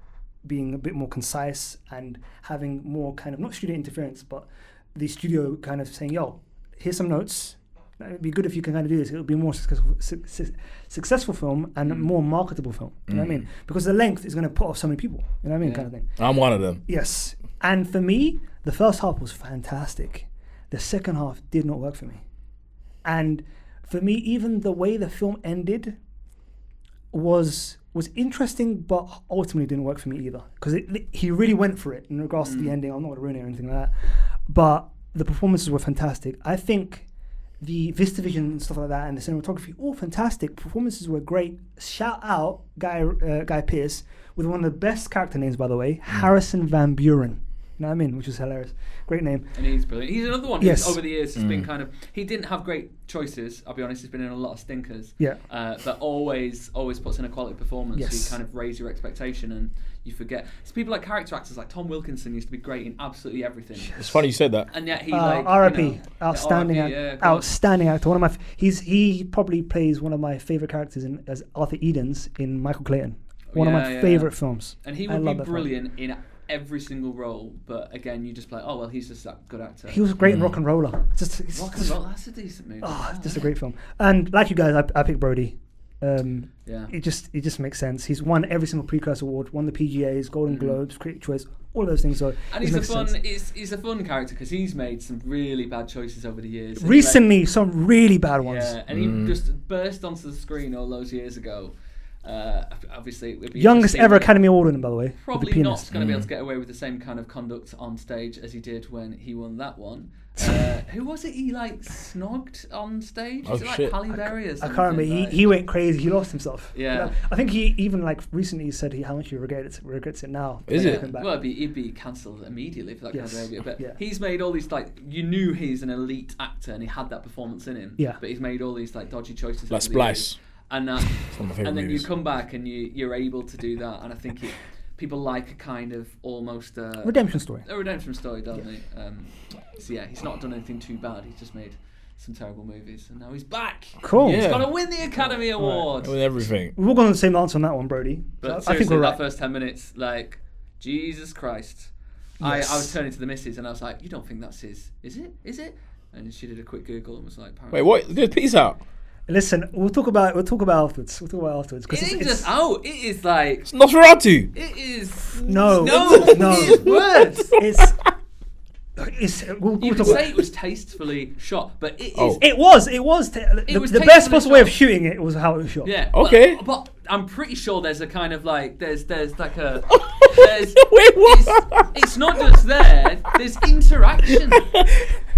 [SPEAKER 1] being a bit more concise and having more kind of, not studio interference, but the studio kind of saying, yo, here's some notes. It'd be good if you can kind of do this. It would be a more successful film and a more marketable film. You know what I mean? Because the length is going to put off so many people. You know what I mean? Kind of thing.
[SPEAKER 2] I'm one of them.
[SPEAKER 1] Yes. And for me, the first half was fantastic. The second half did not work for me. And for me, even the way the film ended was interesting, but ultimately didn't work for me either. Because he really went for it in regards to the ending. I'm not going to ruin it or anything like that. But the performances were fantastic. I think the VistaVision and stuff like that and the cinematography, all fantastic. Performances were great. Shout out Guy Pearce with one of the best character names, by the way, Harrison Van Buren. You know what I mean? Which is hilarious. Great name.
[SPEAKER 3] And he's brilliant. He's another one who over the years has been kind of, he didn't have great choices, I'll be honest. He's been in a lot of stinkers. Yeah. But always puts in a quality performance. Yes. So you kind of raise your expectation and you forget. It's people like character actors like Tom Wilkinson used to be great in absolutely everything.
[SPEAKER 2] It's funny you said that.
[SPEAKER 3] And yet he
[SPEAKER 1] R.I.P. Outstanding actor. One of my he probably plays one of my favorite characters as Arthur Edens in Michael Clayton. One of my favorite films.
[SPEAKER 3] And he would be brilliant in every single role, but again, you just play, oh well, he's just that good actor.
[SPEAKER 1] He was great in Rock and Roller.
[SPEAKER 3] Rock and Roll, that's a decent movie.
[SPEAKER 1] It's just a great film. And like you guys, I picked Brody. It just makes sense. He's won every single Precursor Award, won the PGAs, Golden Globes, Critics' Choice, all of those things. So
[SPEAKER 3] and he's a fun character because he's made some really bad choices over the years.
[SPEAKER 1] Recently, some really bad ones.
[SPEAKER 3] Yeah, and he just burst onto the screen all those years ago. Obviously, it would be
[SPEAKER 1] youngest ever Academy Award winner, by the way.
[SPEAKER 3] Probably not going to be able to get away with the same kind of conduct on stage as he did when he won that one. Who was it he snogged on stage? Was it Halle Berry or something?
[SPEAKER 1] I can't remember. He went crazy. He lost himself.
[SPEAKER 3] Yeah.
[SPEAKER 1] I think he even recently said how much he regrets it now.
[SPEAKER 2] Is it?
[SPEAKER 3] Well, he'd be cancelled immediately for that kind of behaviour. But he's made all these you knew he's an elite actor and he had that performance in him. Yeah. But he's made all these dodgy choices.
[SPEAKER 2] Like Splice.
[SPEAKER 3] And then movies. You come back and you're able to do that, and I think people like a kind of almost
[SPEAKER 1] redemption story.
[SPEAKER 3] A redemption story, don't they? So he's not done anything too bad. He's just made some terrible movies, and now he's back.
[SPEAKER 1] Cool.
[SPEAKER 3] He's got to win the Academy Award.
[SPEAKER 2] With everything.
[SPEAKER 1] We've all got the same answer on that one, Brody.
[SPEAKER 3] But seriously, I think we're right. That first 10 minutes, Jesus Christ. Yes. I was turning to the missus and I was like, you don't think that's his? Is it? And she did a quick Google and was like,
[SPEAKER 2] wait, what? Peace out.
[SPEAKER 1] Listen, we'll talk about afterwards.
[SPEAKER 3] It ain't just out. It is
[SPEAKER 2] it's Nosferatu.
[SPEAKER 3] It is
[SPEAKER 1] no.
[SPEAKER 3] It is words.
[SPEAKER 1] You
[SPEAKER 3] could say it was tastefully shot, but it is.
[SPEAKER 1] It was. The best possible way of shooting it was how it was shot.
[SPEAKER 3] Yeah.
[SPEAKER 2] Okay.
[SPEAKER 3] But I'm pretty sure there's a kind of there's like a.
[SPEAKER 2] Wait, what?
[SPEAKER 3] It's not just there. There's interaction.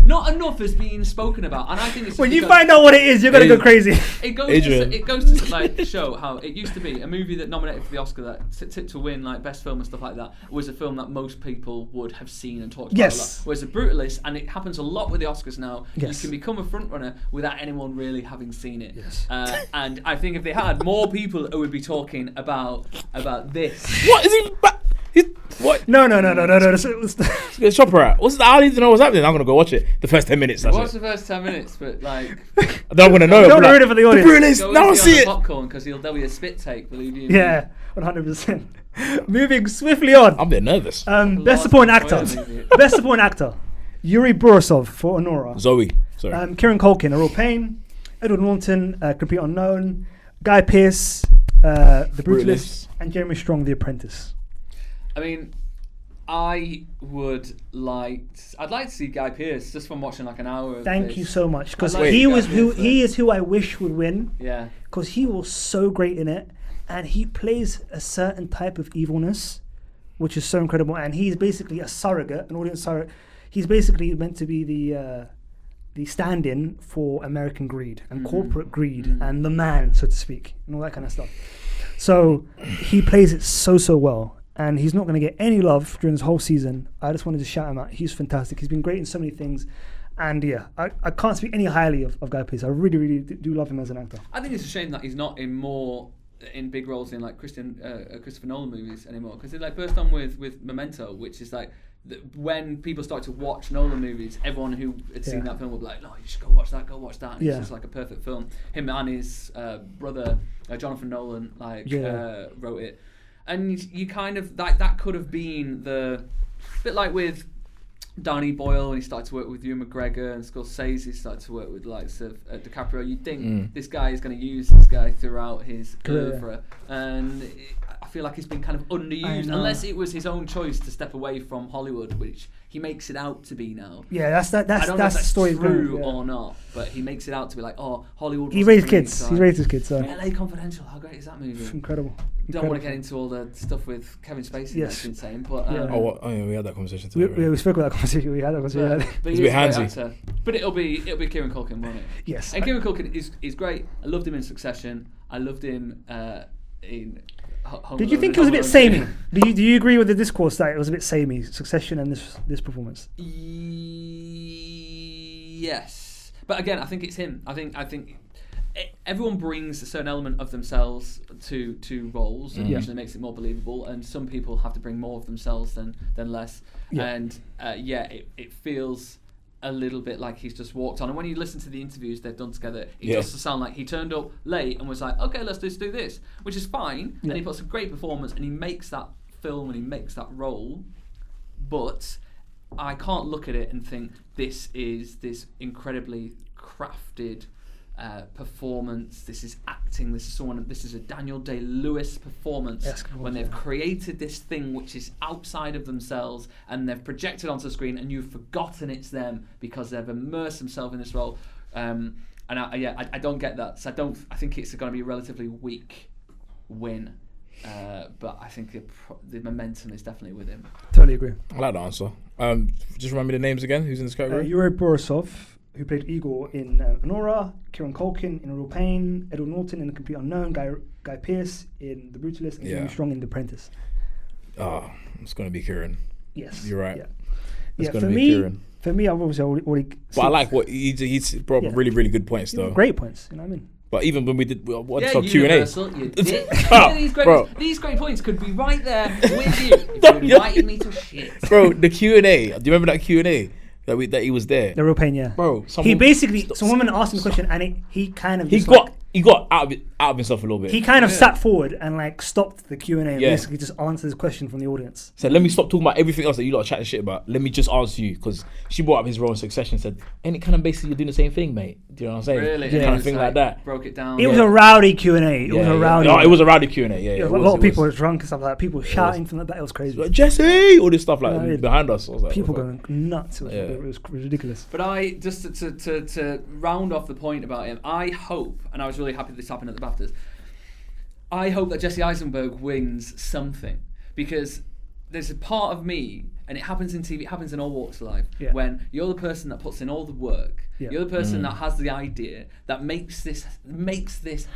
[SPEAKER 3] Not enough is being spoken about, and I think it's
[SPEAKER 1] when you find out what it is, you're gonna go crazy.
[SPEAKER 3] It goes to show how it used to be a movie that nominated for the Oscar that to win best film and stuff like that was a film that most people would have seen and talked about a lot. Whereas The Brutalist, and it happens a lot with the Oscars now, you can become a front runner without anyone really having seen it. Yes. And I think if they had more people who would be talking about this.
[SPEAKER 2] What is he? What?
[SPEAKER 1] No.
[SPEAKER 2] It's Chopper at. I need to know what's happening. I'm gonna go watch it. The first 10 minutes. That's
[SPEAKER 3] Watch
[SPEAKER 2] it.
[SPEAKER 3] the first 10 minutes, but like,
[SPEAKER 2] Then I'm gonna know.
[SPEAKER 1] Don't ruin it for the audience.
[SPEAKER 2] The brutalist.
[SPEAKER 3] go
[SPEAKER 2] Now I
[SPEAKER 3] easy
[SPEAKER 2] see
[SPEAKER 3] on the
[SPEAKER 2] it.
[SPEAKER 3] popcorn because there'll be a spit take. Believe you.
[SPEAKER 1] Yeah, 100%. Moving swiftly on.
[SPEAKER 2] I'm a bit nervous.
[SPEAKER 1] Best supporting actor. Best supporting actor. Yuri Borisov for Honora.
[SPEAKER 2] Zoe. Sorry.
[SPEAKER 1] Kieran Culkin, A Real Pain. Edward Norton, Complete Unknown. Guy Pearce, The Brutalist. And Jeremy Strong, The Apprentice.
[SPEAKER 3] I mean, I'd like to see Guy Pearce just from watching like an hour of
[SPEAKER 1] Thank
[SPEAKER 3] this.
[SPEAKER 1] you so much, because
[SPEAKER 3] I'd like
[SPEAKER 1] he
[SPEAKER 3] Guy
[SPEAKER 1] was
[SPEAKER 3] Pearce
[SPEAKER 1] he is who I wish would win.
[SPEAKER 3] Yeah.
[SPEAKER 1] Because he was so great in it, and he plays a certain type of evilness, which is so incredible. And he's basically a surrogate, an audience surrogate. He's basically meant to be the stand-in for American greed and corporate greed and the man, so to speak, and all that kind of stuff. So he plays it so well, and he's not going to get any love during this whole season. I just wanted to shout him out. He's fantastic. He's been great in so many things. And yeah, I can't speak any highly of Guy Pearce. I really do love him as an actor.
[SPEAKER 3] I think it's a shame that he's not in big roles in like Christopher Nolan movies anymore, because he like burst on with Memento, which is like when people start to watch Nolan movies, everyone who had seen that film would be like, no, you should go watch that, and it's just like a perfect film. Him and his brother Jonathan Nolan wrote it, and you kind of that could have been the bit like with Danny Boyle when he started to work with Ewan McGregor, and Scorsese started to work with likes of DiCaprio. You'd think this guy is going to use this guy throughout his oeuvre, and I feel like he's been kind of underused, unless it was his own choice to step away from Hollywood, which he makes it out to be now.
[SPEAKER 1] Yeah, that's
[SPEAKER 3] I don't know if
[SPEAKER 1] the
[SPEAKER 3] that's
[SPEAKER 1] story.
[SPEAKER 3] True or not, but he makes it out to be like, oh, Hollywood.
[SPEAKER 1] He raised kids. He raised his kids. So
[SPEAKER 3] LA Confidential. How great is that movie?
[SPEAKER 1] Incredible.
[SPEAKER 3] Don't want to get into all the stuff with Kevin Spacey.
[SPEAKER 1] Yes.
[SPEAKER 3] That's insane. But
[SPEAKER 2] we had that conversation today.
[SPEAKER 1] We spoke about that conversation. We had that conversation.
[SPEAKER 3] But
[SPEAKER 2] He's
[SPEAKER 3] he's
[SPEAKER 2] a bit
[SPEAKER 3] a great
[SPEAKER 2] handsy.
[SPEAKER 3] actor. But it'll be Kieran Culkin, won't it?
[SPEAKER 1] Yes.
[SPEAKER 3] And Kieran Culkin is great. I loved him in Succession. I loved him in Home
[SPEAKER 1] Did you
[SPEAKER 3] Alone
[SPEAKER 1] think
[SPEAKER 3] and
[SPEAKER 1] it was a
[SPEAKER 3] Home
[SPEAKER 1] bit
[SPEAKER 3] Alone
[SPEAKER 1] samey?
[SPEAKER 3] 2.
[SPEAKER 1] Do you agree with the discourse that it was a bit samey, Succession and this performance?
[SPEAKER 3] Yes, but again, I think it's him. I think everyone brings a certain element of themselves to roles, and usually makes it more believable. And some people have to bring more of themselves than less.
[SPEAKER 1] Yeah.
[SPEAKER 3] And it feels a little bit like he's just walked on. And when you listen to the interviews they've done together, it does sound like he turned up late and was like, okay, let's just do this, which is fine. And he puts a great performance and he makes that film and he makes that role. But I can't look at it and think this is this incredibly crafted performance. This is acting. This is a Daniel Day-Lewis performance.
[SPEAKER 1] Yes,
[SPEAKER 3] when they've created this thing which is outside of themselves and they've projected onto the screen, and you've forgotten it's them because they've immersed themselves in this role. And I don't get that. So I think it's going to be a relatively weak win. But I think the momentum is definitely with him.
[SPEAKER 1] Totally agree.
[SPEAKER 2] I like the answer. Just remember the names again. Who's in this category?
[SPEAKER 1] Yuri Borisov, who played Igor in Honora, Kieran Culkin in A Real Pain, Edward Norton in The Complete Unknown, Guy Pearce in The Brutalist, and Jeremy Strong in The Apprentice.
[SPEAKER 2] It's going to be Kieran.
[SPEAKER 1] Yes.
[SPEAKER 2] You're right.
[SPEAKER 1] Yeah.
[SPEAKER 2] It's going to be Kieran.
[SPEAKER 1] For me, I've obviously already
[SPEAKER 2] But I like what he's brought up really, really good points, though.
[SPEAKER 1] Great points, you know what I mean?
[SPEAKER 2] But even when we did Q&A.
[SPEAKER 3] These great points could be right there with you if you invited me to shit.
[SPEAKER 2] Bro, the Q&A. Do you remember that Q&A? That he was there?
[SPEAKER 1] The Real Pain, yeah.
[SPEAKER 2] Bro,
[SPEAKER 1] he basically, some woman asked him a question and he kind of
[SPEAKER 2] he got out of himself a little bit.
[SPEAKER 1] He kind of sat forward and like stopped the Q&A and basically just answered his question from the audience.
[SPEAKER 2] So let me stop talking about everything else that you lot are chatting shit about. Let me just answer you, because she brought up his role in Succession and said, ain't it kind of basically you're doing the same thing, mate? Do you know what I'm saying?
[SPEAKER 3] Really?
[SPEAKER 2] Yeah. Kind of thing like that.
[SPEAKER 3] Broke it down.
[SPEAKER 1] It was a rowdy Q&A. It was a rowdy.
[SPEAKER 2] No, it was a rowdy Q&A. Yeah,
[SPEAKER 1] a lot of people were drunk and stuff like that. People shouting from that. It was crazy.
[SPEAKER 2] Like, Jesse! All this stuff like behind us. I was like,
[SPEAKER 1] people going nuts. It was ridiculous.
[SPEAKER 3] But I just to round off the point about him, I hope, and I was really happy this happened at the BAFTAs, I hope that Jesse Eisenberg wins something, because there's a part of me, and it happens in TV, it happens in all walks of life, when you're the person that puts in all the work, you're the person that has the idea, that makes this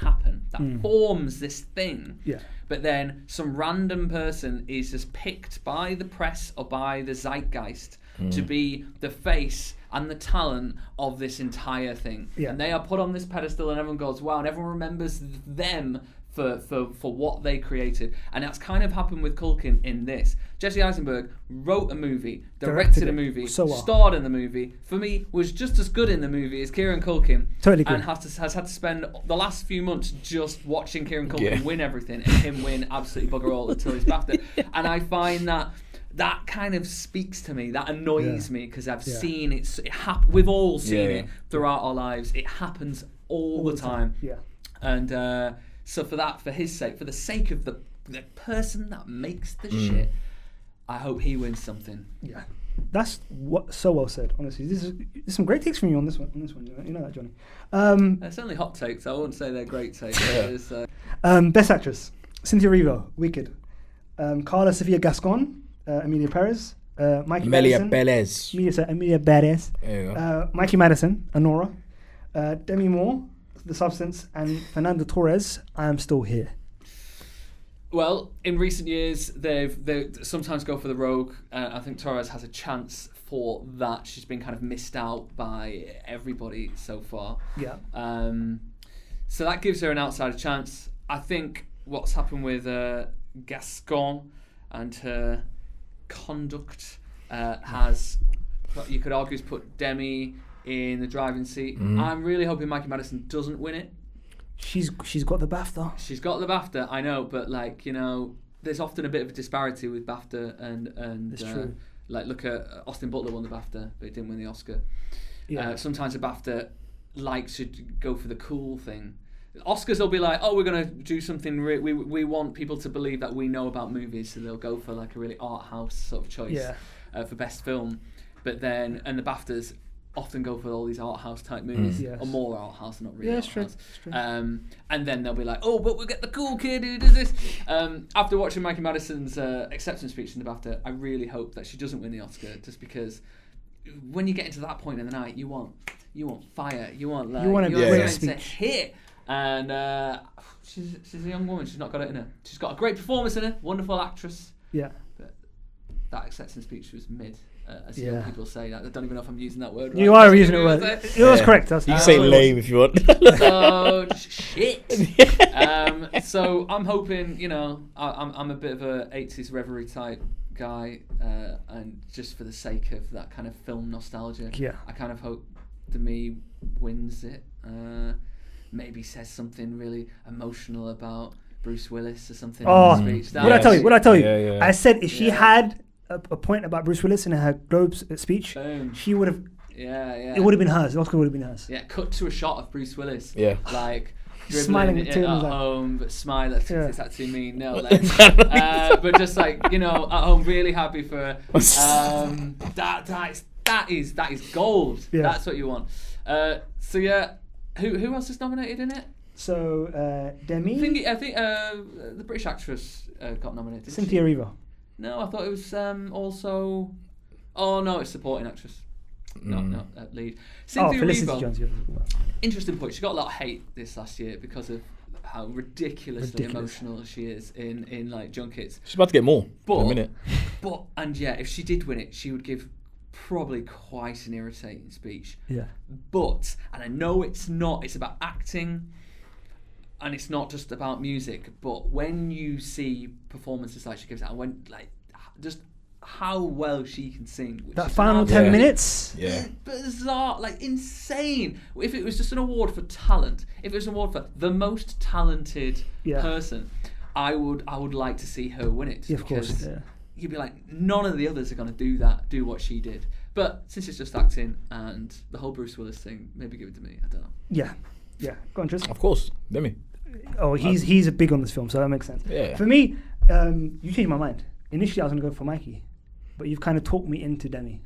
[SPEAKER 3] happen, that forms this thing. But then some random person is just picked by the press or by the zeitgeist to be the face and the talent of this entire thing. And they are put on this pedestal and everyone goes, wow, and everyone remembers them for what they created, and that's kind of happened with Culkin in this. Jesse Eisenberg wrote a movie, directed a movie, starred in the movie. For me, was just as good in the movie as Kieran Culkin.
[SPEAKER 1] Totally agree.
[SPEAKER 3] And has had to spend the last few months just watching Kieran Culkin win everything and him win absolutely bugger all until he's BAFTA. And I find that kind of speaks to me. That annoys me because I've seen it. We've all seen it throughout our lives. It happens all the time. Yeah. And so for his sake, for the sake of the person that makes the shit, I hope he wins something. Yeah.
[SPEAKER 1] That's so well said. Honestly, there's some great takes from you on this one. You know that, Johnny.
[SPEAKER 3] They're certainly hot takes. I wouldn't say they're great takes.
[SPEAKER 1] Best actress: Cynthia Erivo, Wicked. Carla Sofia Gascon, Emilia Perez. Mikey Madison. Emilia Perez. Mikey Madison, Anora. Demi Moore, The Substance, and Fernando Torres, I Am Still Here.
[SPEAKER 3] Well, in recent years, they sometimes go for the rogue. I think Torres has a chance for that. She's been kind of missed out by everybody so far. Yeah. So that gives her an outsider chance. I think what's happened with Gascon and her conduct has, you could argue, has put Demi in the driving seat. I'm really hoping Mikey Madison doesn't win it.
[SPEAKER 1] She's got the BAFTA.
[SPEAKER 3] She's got the BAFTA, I know, but there's often a bit of a disparity with BAFTA and
[SPEAKER 1] it's true.
[SPEAKER 3] Look at Austin Butler won the BAFTA, but he didn't win the Oscar. Yeah. Sometimes a BAFTA likes to go for the cool thing. Oscars will be like, oh, we're going to do something. We want people to believe that we know about movies, so they'll go for like a really art house sort of choice for best film. But then, and the BAFTAs often go for all these art house type movies, or more art house, not really art house. And then they'll be like, oh, but we'll get the cool kid who does this. After watching Mikey Madison's acceptance speech in the BAFTA, I really hope that she doesn't win the Oscar, just because when you get into that point in the night, you want fire, you want a great speech. To hit. And she's a young woman. She's not got it in her. She's got a great performance in her. Wonderful actress. Yeah. But that acceptance speech was mid. As young people say that. I don't even know if I'm using that word right.
[SPEAKER 1] You are using it right. It was correct.
[SPEAKER 2] You can say lame if you want.
[SPEAKER 3] So shit. So I'm hoping, I'm a bit of a 80s reverie type guy, and just for the sake of that kind of film nostalgia, I kind of hope Demi wins it. Maybe says something really emotional about Bruce Willis or something in the speech.
[SPEAKER 1] What did I tell you? Yeah. I said if she had a point about Bruce Willis in her Globes speech, boom, she would have. It would have been hers. The Oscar would have been hers.
[SPEAKER 3] Yeah, cut to a shot of Bruce Willis.
[SPEAKER 2] Yeah.
[SPEAKER 3] Like smiling at home, but smile. It's actually mean. No, but just at home, really happy for her. That is gold. Yeah. That's what you want. Who else is nominated in it?
[SPEAKER 1] So Demi.
[SPEAKER 3] I think the British actress got nominated.
[SPEAKER 1] Cynthia Erivo.
[SPEAKER 3] No, I thought it was also. Oh no, it's supporting actress. No, lead. Cynthia Erivo. Interesting point. She got a lot of hate this last year because of how ridiculously emotional she is in like junkets.
[SPEAKER 2] She's about to get more in a minute.
[SPEAKER 3] If she did win it, she would give probably quite an irritating speech.
[SPEAKER 1] Yeah.
[SPEAKER 3] But, and I know it's not, it's about acting and it's not just about music, but when you see performances like she gives out, just how well she can sing.
[SPEAKER 1] That final 10 minutes?
[SPEAKER 2] Yeah.
[SPEAKER 3] Bizarre, insane. If it was just an award for talent, if it was an award for the most talented person, I would like to see her win it.
[SPEAKER 1] Yeah, of course. Yeah.
[SPEAKER 3] You'd be like, none of the others are going to do what she did. But since it's just acting and the whole Bruce Willis thing, maybe give it to me. I don't know.
[SPEAKER 1] Yeah. Go on, Triz.
[SPEAKER 2] Of course, Demi.
[SPEAKER 1] Oh, he's a big on this film, so that makes sense.
[SPEAKER 2] Yeah.
[SPEAKER 1] For me, you changed my mind. Initially, I was going to go for Mikey, but you've kind of talked me into Demi.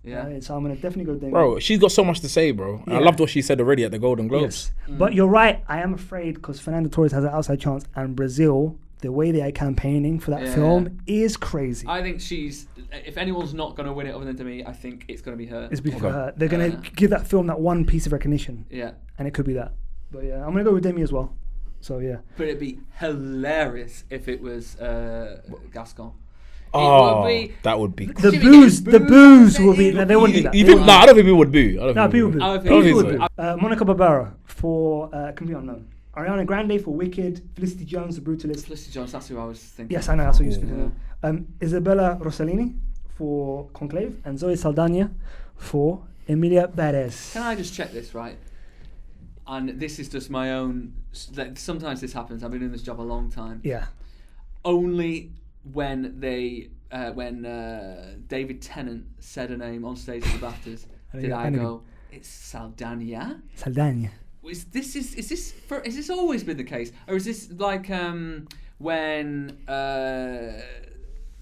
[SPEAKER 3] Yeah.
[SPEAKER 1] So I'm going to definitely go Demi.
[SPEAKER 2] Bro, she's got so much to say, bro. Yeah. I loved what she said already at the Golden Globes.
[SPEAKER 1] Yes. But you're right. I am afraid because Fernando Torres has an outside chance, and Brazil, the way they are campaigning for that film is crazy.
[SPEAKER 3] I think if anyone's not going to win it other than Demi, I think it's going to be her.
[SPEAKER 1] It's because her. They're going to give that film that one piece of recognition.
[SPEAKER 3] Yeah.
[SPEAKER 1] And it could be that. But I'm going to go with Demi as well. So
[SPEAKER 3] But it'd be hilarious if it was Gascon.
[SPEAKER 2] That would be
[SPEAKER 1] the booze will be. No, they wouldn't do that.
[SPEAKER 2] I don't think people would boo.
[SPEAKER 1] People would boo. Monica Barbera for Complete Unknown. Ariana Grande for Wicked, Felicity Jones, The Brutalist.
[SPEAKER 3] Felicity Jones, that's who I was thinking.
[SPEAKER 1] Yes, I know, that's what you're speaking of. Isabella Rossellini for Conclave, and Zoe Saldana for Emilia Perez.
[SPEAKER 3] Can I just check this, right? And this is just my own. Sometimes this happens. I've been doing this job a long time.
[SPEAKER 1] Yeah.
[SPEAKER 3] Only when David Tennant said a name on stage at the BAFTAs did I go, it's Saldana?
[SPEAKER 1] Saldana.
[SPEAKER 3] Is this always been the case, or is this like when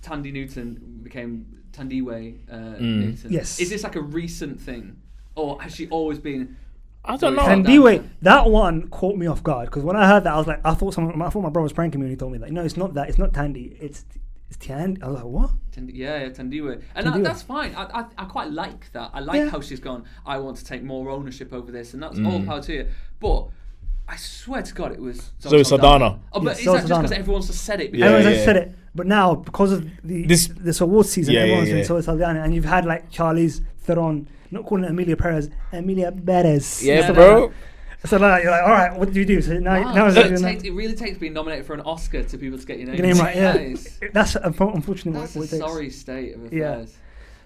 [SPEAKER 3] Tandy Newton became Tandiwe Newton?
[SPEAKER 1] Yes.
[SPEAKER 3] Is this like a recent thing, or has she always been?
[SPEAKER 2] I don't know.
[SPEAKER 1] Tandiwe, that one caught me off guard because when I heard that, I was like, I thought my brother was pranking me when he told me that. No, it's not that. It's not Tandy. It's Tian. I was like, what?
[SPEAKER 3] Tandiwe, and that's fine. I quite like that. I like how she's gone. I want to take more ownership over this, and that's all power to you. But I swear to God, it was
[SPEAKER 2] Zoe Saldana.
[SPEAKER 3] Oh, but is
[SPEAKER 1] Zoe
[SPEAKER 3] that just because everyone's just said it?
[SPEAKER 1] Everyone's just said it. But now, because of this awards season, everyone's doing Zoe Saldana, and you've had like Charlize Theron, not calling it Emilia Perez, Emilia Perez.
[SPEAKER 2] Yeah, bro.
[SPEAKER 1] So like, you're like, all right, what do you do? So now
[SPEAKER 3] it really takes being nominated for an Oscar to people to get your name
[SPEAKER 1] right. Yeah, that's unfortunately
[SPEAKER 3] that's
[SPEAKER 1] what it takes.
[SPEAKER 3] Sorry state of affairs.
[SPEAKER 1] Yeah.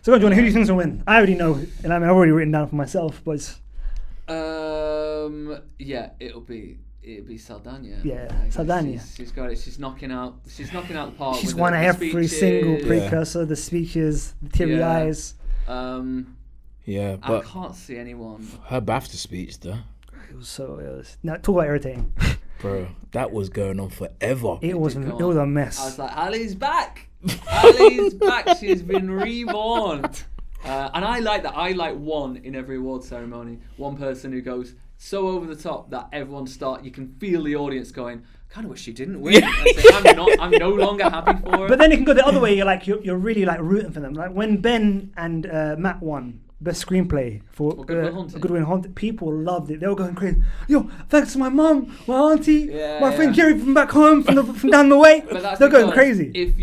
[SPEAKER 1] So, go on, Jonny, who do you think's gonna win? I already know, and I mean, I've already written down for myself, but it's...
[SPEAKER 3] it'll be Saldana.
[SPEAKER 1] Yeah, Saldana.
[SPEAKER 3] She's got it. She's knocking out the park.
[SPEAKER 1] She's
[SPEAKER 3] with
[SPEAKER 1] won
[SPEAKER 3] the
[SPEAKER 1] every
[SPEAKER 3] speeches.
[SPEAKER 1] single precursor, the speeches, the teary eyes.
[SPEAKER 2] Yeah, but
[SPEAKER 3] I can't see anyone.
[SPEAKER 2] Her BAFTA speech, though.
[SPEAKER 1] It was now talk about irritating.
[SPEAKER 2] Bro, that was going on forever.
[SPEAKER 1] It was a mess.
[SPEAKER 3] I was like, Ali's back. Ali's back. She's been reborn. And I like that. I like one in every award ceremony. One person who goes so over the top that everyone you can feel the audience going, kind of wish she didn't win. I'm no longer happy for her.
[SPEAKER 1] But then it can go the other way. You're really like rooting for them. Like when Ben and Matt won Best Screenplay for Good Will Hunting, people loved it. They were going crazy. Yo, thanks to my mum, my auntie, my friend Jerry from back home, from down the way. They're going crazy.
[SPEAKER 3] If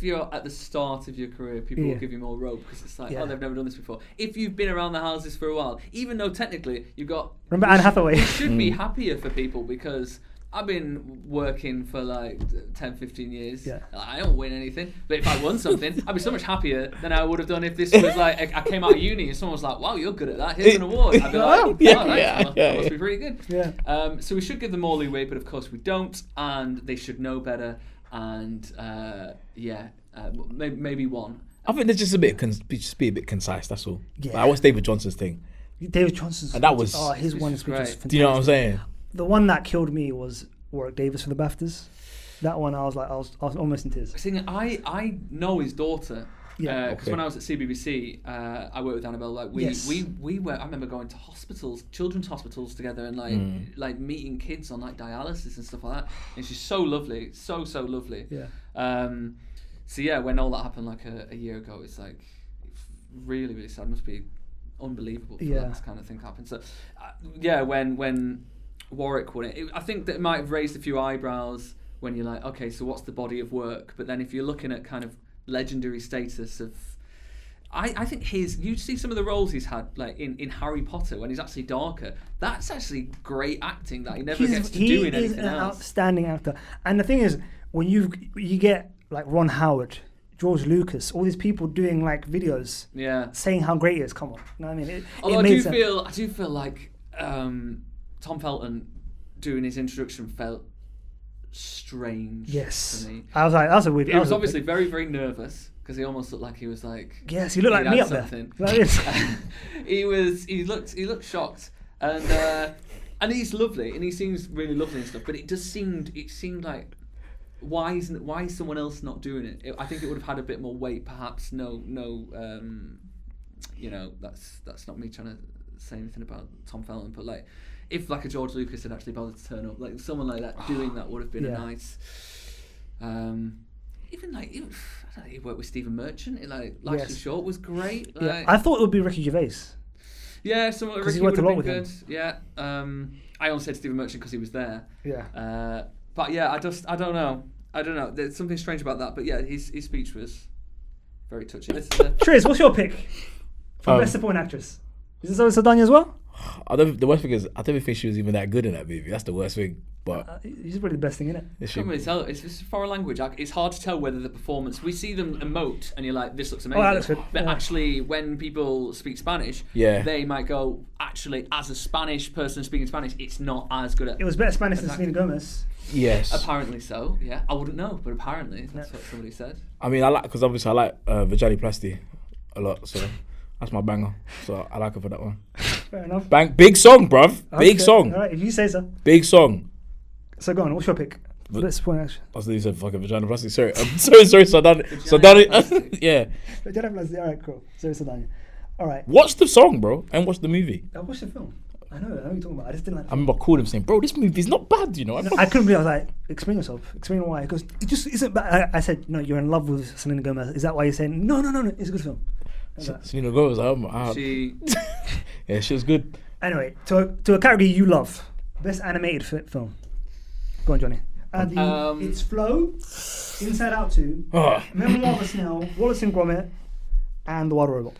[SPEAKER 3] you're at the start of your career, people will give you more rope because it's like, oh, they've never done this before. If you've been around the houses for a while, even though technically you've got...
[SPEAKER 1] Remember Anne Hathaway?
[SPEAKER 3] You should be happier for people because... I've been working for like 10, 15 years. Yeah. I don't win anything. But if I won something, I'd be so much happier than I would have done if this was like, I came out of uni and someone was like, wow, you're good at that. Here's an award. I'd be like, that must be pretty good.
[SPEAKER 1] Yeah.
[SPEAKER 3] So we should give them more leeway, but of course we don't. And they should know better. And maybe one.
[SPEAKER 2] I think they're just be a bit concise, that's all.
[SPEAKER 1] Yeah.
[SPEAKER 2] Like, what's David Johnson's thing?
[SPEAKER 1] David Johnson's...
[SPEAKER 2] And that was...
[SPEAKER 1] Oh, his one speech was fantastic.
[SPEAKER 2] Do you know what I'm saying?
[SPEAKER 1] The one that killed me was Warwick Davis for the BAFTAs. That one, I was almost in tears.
[SPEAKER 3] I know his daughter.
[SPEAKER 1] Yeah.
[SPEAKER 3] Because when I was at CBBC, I worked with Annabelle. Like we were. I remember going to hospitals, children's hospitals together, and like meeting kids on like dialysis and stuff like that. And she's so lovely, so lovely.
[SPEAKER 1] Yeah.
[SPEAKER 3] So yeah, when all that happened like a year ago, it's like really, really sad. It must be unbelievable for that kind of thing to happen. So when Warwick won it, I think that it might have raised a few eyebrows when you're like, okay, so what's the body of work? But then if you're looking at kind of legendary status of, I think you see some of the roles he's had, like in Harry Potter when he's actually darker. That's actually great acting that he never gets to do in anything else.
[SPEAKER 1] He's an outstanding actor. And the thing is, when you get like Ron Howard, George Lucas, all these people doing like videos, saying how great he is. Come on, you know what I mean?
[SPEAKER 3] Although I do feel like Tom Felton doing his introduction felt strange.
[SPEAKER 1] Yes,
[SPEAKER 3] to me.
[SPEAKER 1] I was like, that's a weird.
[SPEAKER 3] He was obviously very, very nervous because he almost looked like he was like.
[SPEAKER 1] Yes, he looked like me up something. There. Like this.
[SPEAKER 3] He looked shocked, and he's lovely, and he seems really lovely and stuff. But it seemed like. Why is someone else not doing it? I think it would have had a bit more weight, perhaps. No. That's not me trying to say anything about Tom Felton, but like, if like a George Lucas had actually bothered to turn up, like someone like that doing that would have been a nice. Even like I don't know, he worked with Stephen Merchant. Life's Too Short was great. Like,
[SPEAKER 1] I thought it would be Ricky Gervais.
[SPEAKER 3] Yeah, someone like Ricky would have been good. Yeah, I only said Stephen Merchant because he was there.
[SPEAKER 1] Yeah.
[SPEAKER 3] But yeah, I don't know. There's something strange about that. But yeah, his speech was very touching.
[SPEAKER 1] Triz, what's your pick for Best Supporting Actress? Is this Zoe Saldana as well?
[SPEAKER 2] The worst thing is, I don't even think she was even that good in that movie. That's the worst thing. But
[SPEAKER 1] She's probably the best thing in it.
[SPEAKER 3] I can't really tell. It's foreign language. It's hard to tell whether the performance. We see them emote, and you're like, "This looks amazing."
[SPEAKER 1] Oh, that looks good.
[SPEAKER 3] But
[SPEAKER 1] Yeah.
[SPEAKER 3] actually, when people speak Spanish,
[SPEAKER 2] Yeah.
[SPEAKER 3] they might go, "Actually, as a Spanish person speaking Spanish, it's not as good."
[SPEAKER 1] It was better Spanish than Selena Gomez.
[SPEAKER 2] yes,
[SPEAKER 3] Apparently so. Yeah, I wouldn't know, but apparently that's what somebody said.
[SPEAKER 2] I mean, I like because obviously I like Vijay Plasti a lot, so that's my banger. So I like her for that one.
[SPEAKER 1] Fair enough.
[SPEAKER 2] Big song, bruv. Big
[SPEAKER 1] Okay.
[SPEAKER 2] song.
[SPEAKER 1] All right, if you say so.
[SPEAKER 2] Big song.
[SPEAKER 1] So go on. What's your pick? Let's point action.
[SPEAKER 2] I was you said fucking Vijay Plasti. Sorry, sorry. So done.
[SPEAKER 3] Plasti.
[SPEAKER 2] Yeah.
[SPEAKER 1] All right, cool. So Sadania. All right.
[SPEAKER 2] Watch the song, bro, and watch the movie.
[SPEAKER 1] I watched the film. I know what you're talking about. I just didn't like.
[SPEAKER 2] I remember calling him saying, "Bro, this movie's not bad, you know."
[SPEAKER 1] I couldn't believe. I was like, explain yourself. Explain why. Because it just isn't bad. I said, no, you're in love with Selena Gomez. Is that why you're saying no? It's a good film. Like that.
[SPEAKER 2] Selena Gomez,
[SPEAKER 3] She
[SPEAKER 2] yeah, she was good.
[SPEAKER 1] Anyway, to a category you love, best animated film. Go on, Johnny. It's Flow, Inside Out 2, Memoir of a Snail, Wallace and Gromit, and The Wild Robot.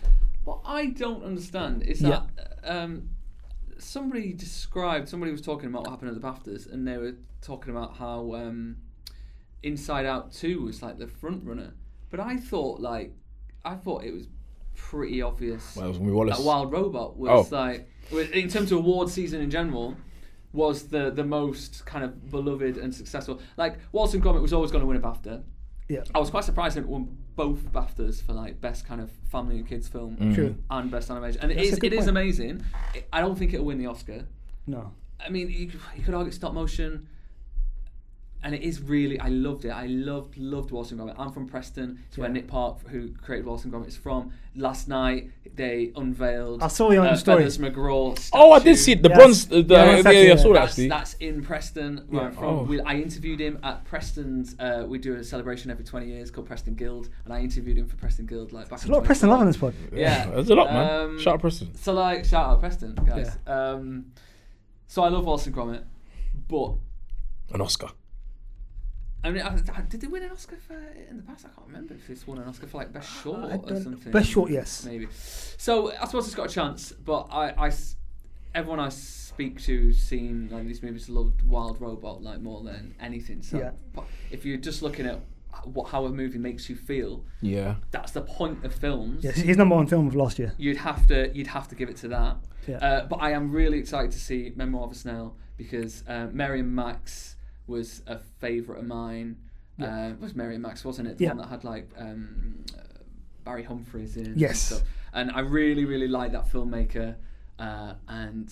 [SPEAKER 3] what I don't understand is
[SPEAKER 1] Yeah.
[SPEAKER 3] that somebody was talking about what happened at the BAFTAs, and they were talking about how Inside Out 2 was like the front runner, but I thought it was pretty obvious
[SPEAKER 2] Well, it was when we Wallace.
[SPEAKER 3] that Wild Robot was in terms of award season in general, was the most kind of beloved and successful. Like, Wallace and Gromit was always going to win a BAFTA.
[SPEAKER 1] Yeah.
[SPEAKER 3] I was quite surprised that it won both BAFTAs for like best kind of family and kids film
[SPEAKER 1] True.
[SPEAKER 3] and best animation, and
[SPEAKER 1] That's a
[SPEAKER 3] it
[SPEAKER 1] good
[SPEAKER 3] is
[SPEAKER 1] point.
[SPEAKER 3] amazing. I don't think it'll win the Oscar.
[SPEAKER 1] No.
[SPEAKER 3] I mean, you could argue stop motion, and it is really. I loved it. I loved Wallace and Gromit. I'm from Preston. It's where Nick Park, who created Wallace and Gromit, is from. Last night they unveiled.
[SPEAKER 1] I saw your own story.
[SPEAKER 3] Feathers McGraw statue.
[SPEAKER 2] Oh, I did see it. The
[SPEAKER 1] Yes.
[SPEAKER 2] bronze.
[SPEAKER 1] Yeah,
[SPEAKER 2] I saw that actually.
[SPEAKER 3] That's in Preston, where I'm from. I interviewed him at Preston's. We do a celebration every 20 years called Preston Guild, and I interviewed him for Preston Guild back
[SPEAKER 1] There's
[SPEAKER 3] in
[SPEAKER 1] a lot of Preston
[SPEAKER 3] 2012.
[SPEAKER 1] love in this pod.
[SPEAKER 3] Yeah,
[SPEAKER 2] there's a lot, man. Shout out Preston.
[SPEAKER 3] So shout out Preston, guys. So I love Wallace and Gromit, but
[SPEAKER 2] An Oscar.
[SPEAKER 3] I mean, did they win an Oscar for it in the past? I can't remember if it's won an Oscar for like best short or something.
[SPEAKER 1] Best short, yes.
[SPEAKER 3] Maybe. So I suppose it's got a chance, but everyone I speak to seen like these movies loved Wild Robot like more than anything. So but if you're just looking at how a movie makes you feel, that's the point of films.
[SPEAKER 1] Yes, his number one film of last year.
[SPEAKER 3] You'd have to give it to that.
[SPEAKER 1] Yeah.
[SPEAKER 3] But I am really excited to see Memoir of a Snail because Mary and Max was a favourite of mine. It was Mary and Max, wasn't it? The one that had like Barry Humphries in.
[SPEAKER 1] Yes.
[SPEAKER 3] And stuff. And I really, really like that filmmaker. And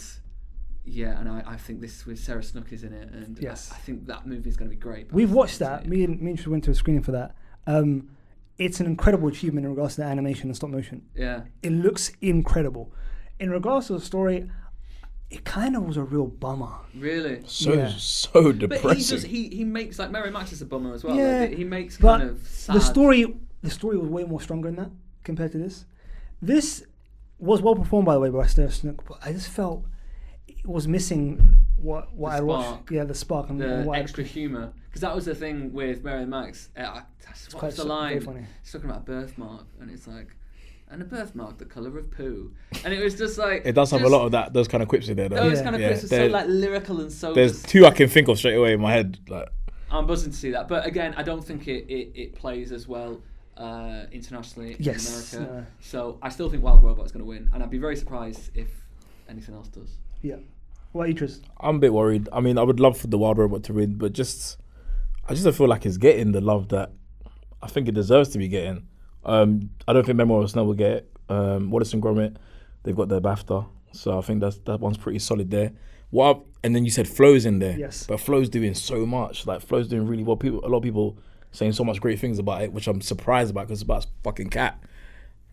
[SPEAKER 3] I think this with Sarah Snook is in it. And
[SPEAKER 1] Yes.
[SPEAKER 3] I think that movie is going to be great.
[SPEAKER 1] We've watched that. Me and Triz went to a screening for that. It's an incredible achievement in regards to the animation and stop motion.
[SPEAKER 3] Yeah.
[SPEAKER 1] It looks incredible. In regards to the story, it kind of was a real bummer.
[SPEAKER 3] Really?
[SPEAKER 2] So depressing.
[SPEAKER 3] But he makes like Mary Max is a bummer as well.
[SPEAKER 1] Yeah,
[SPEAKER 3] Like, he makes
[SPEAKER 1] but
[SPEAKER 3] kind of sad.
[SPEAKER 1] the story was way more stronger than that compared to this. This was well performed, by the way, by Sarah Snook, but I just felt it was missing what I watched. Yeah, the spark and
[SPEAKER 3] the
[SPEAKER 1] what
[SPEAKER 3] extra humour, because that was the thing with Mary and Max. What's the line?
[SPEAKER 1] very funny.
[SPEAKER 3] She's talking about a birthmark, and it's like, and a birthmark the colour of poo, and it was just like
[SPEAKER 2] It does have a lot of those kind of quips in there, though.
[SPEAKER 3] those kind of quips are so like lyrical and so.
[SPEAKER 2] There's two I can think of straight away in my head. Like,
[SPEAKER 3] I'm buzzing to see that, but again, I don't think it plays as well internationally in America.
[SPEAKER 1] No.
[SPEAKER 3] So I still think Wild Robot is going to win, and I'd be very surprised if anything else does.
[SPEAKER 1] Yeah. What about you, Triz?
[SPEAKER 2] I'm a bit worried. I mean, I would love for the Wild Robot to win, but I just don't feel like it's getting the love that I think it deserves to be getting. I don't think Memoir of a Snail will get it. Wallace and Gromit, they've got their BAFTA, so I think that one's pretty solid there. And then you said Flo's in there,
[SPEAKER 1] Yes.
[SPEAKER 2] but Flo's doing so much. Like, Flo's doing really well. A lot of people saying so much great things about it, which I'm surprised about because it's about a fucking cat.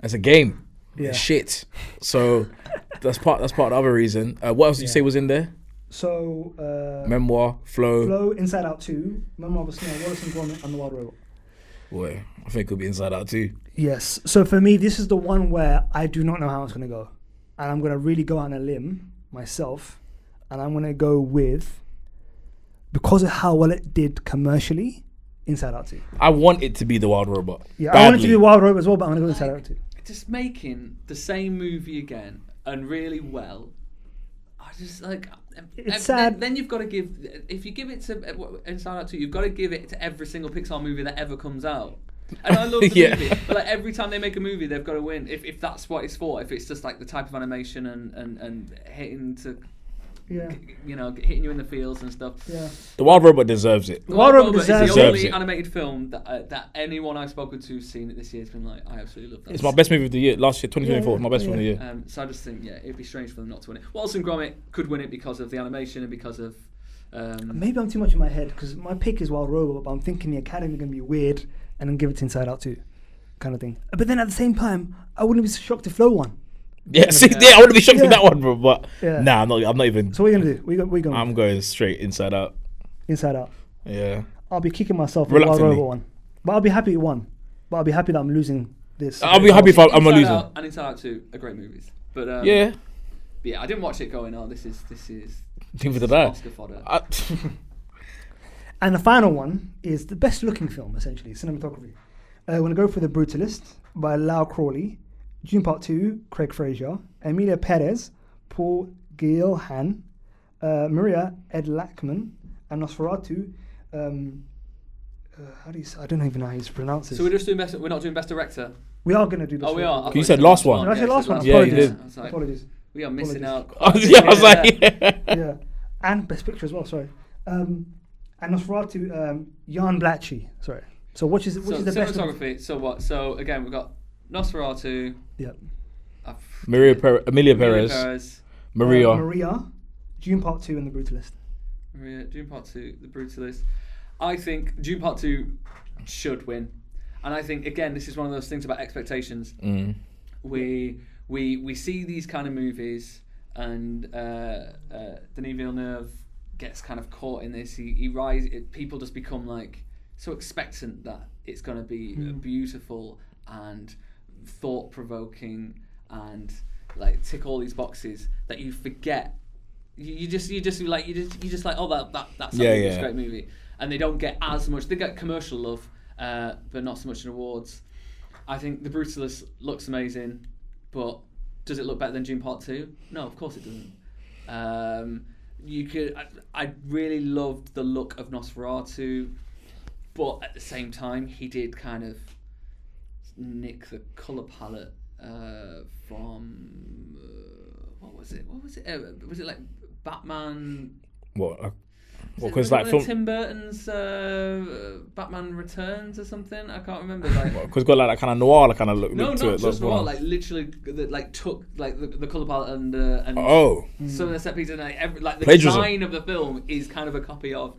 [SPEAKER 2] It's a game.
[SPEAKER 1] Yeah.
[SPEAKER 2] It's shit. So that's part of the other reason. What else did you say was in there?
[SPEAKER 1] So
[SPEAKER 2] Memoir, Flo,
[SPEAKER 1] Inside Out 2, Memoir of a Snail, Wallace and Gromit, and The Wild Robot.
[SPEAKER 2] Boy, I think it could be Inside Out too.
[SPEAKER 1] Yes. So for me, this is the one where I do not know how it's going to go. And I'm going to really go out on a limb myself. And I'm going to go with, because of how well it did commercially, Inside Out 2.
[SPEAKER 2] I want it to be The Wild Robot.
[SPEAKER 1] Yeah,
[SPEAKER 2] badly.
[SPEAKER 1] I want it to be The Wild Robot as well, but I'm going to go Inside Out 2.
[SPEAKER 3] Just making the same movie again and really well I just like.
[SPEAKER 1] It's sad.
[SPEAKER 3] Then you've got to give. If you give it to Inside Out 2, you've got to give it to every single Pixar movie that ever comes out. And I love the movie, but like every time they make a movie, they've got to win. If that's what it's for, if it's just like the type of animation and hitting to.
[SPEAKER 1] Yeah.
[SPEAKER 3] You know, hitting you in the feels and stuff.
[SPEAKER 1] Yeah.
[SPEAKER 2] The Wild Robot deserves it.
[SPEAKER 3] The Wild Robot is the
[SPEAKER 2] deserves
[SPEAKER 3] only
[SPEAKER 2] it.
[SPEAKER 3] animated film that anyone I've spoken to who's seen it this year has been like, I absolutely love that.
[SPEAKER 2] It's my best movie of the year. Last year, 2024, my best film of the year.
[SPEAKER 3] So I just think, it'd be strange for them not to win it. Wallace and Gromit could win it because of the animation and because of.
[SPEAKER 1] Maybe I'm too much in my head because my pick is Wild Robot, but I'm thinking the Academy are going to be weird and then give it to Inside Out 2, kind of thing. But then at the same time, I wouldn't be shocked if Flow won.
[SPEAKER 2] I wouldn't be shocked with that one, bro. But nah, I'm not even.
[SPEAKER 1] So what are you gonna do? We going?
[SPEAKER 2] I'm going straight Inside Out.
[SPEAKER 1] Inside Out.
[SPEAKER 2] Yeah.
[SPEAKER 1] I'll be kicking myself for the Wild Robot one, but I'll be happy it won. But I'll be happy that I'm losing this.
[SPEAKER 2] I'll be happy if I'm a loser.
[SPEAKER 3] And Inside Out 2 are great movies, but But I didn't watch it going, oh, this is
[SPEAKER 2] Team for the die.
[SPEAKER 3] Oscar fodder.
[SPEAKER 1] And the final one is the best looking film, essentially, cinematography. We're going to go for The Brutalist by Lau Crawley, June Part 2, Craig Fraser, Emilia Perez, Paul Gilhan, Maria Ed Lackman, and Nosferatu. How do you say? I don't even know how you pronounce it.
[SPEAKER 3] So we're just doing best. We're not doing best director.
[SPEAKER 1] We are going to do. Best
[SPEAKER 3] we are.
[SPEAKER 2] You said last one.
[SPEAKER 1] Did I say last one?
[SPEAKER 2] Yeah, you did.
[SPEAKER 1] Apologies.
[SPEAKER 3] We are missing out.
[SPEAKER 2] I was like,
[SPEAKER 1] yeah, and best picture as well. Sorry. And Nosferatu, Jan Blatchy. Sorry. So which is the best
[SPEAKER 3] cinematography? So what? So again, we've got Nosferatu.
[SPEAKER 1] Yep.
[SPEAKER 2] Emilia Perez.
[SPEAKER 1] Maria. June Part 2 and The Brutalist.
[SPEAKER 3] June Part 2, The Brutalist. I think June Part 2 should win. And I think, again, this is one of those things about expectations.
[SPEAKER 2] Mm.
[SPEAKER 3] We see these kind of movies, and Denis Villeneuve gets kind of caught in this. People just become like so expectant that it's going to be beautiful and thought-provoking and like tick all these boxes that you forget. You just like oh that's a great movie, and they don't get as much. They get commercial love, but not so much in awards. I think The Brutalist looks amazing, but does it look better than June Part 2? No, of course it doesn't. I really loved the look of Nosferatu, but at the same time he did kind of nick the colour palette from what was it? Was it like Batman?
[SPEAKER 2] What? Because like from
[SPEAKER 3] Tim Burton's Batman Returns or something, I can't remember.
[SPEAKER 2] Because it's got like that kind of noir kind of look
[SPEAKER 3] no,
[SPEAKER 2] to
[SPEAKER 3] not
[SPEAKER 2] it.
[SPEAKER 3] just noir. Like literally, like took like the colour palette and some of the set pieces and like the design of the film is kind of a copy of.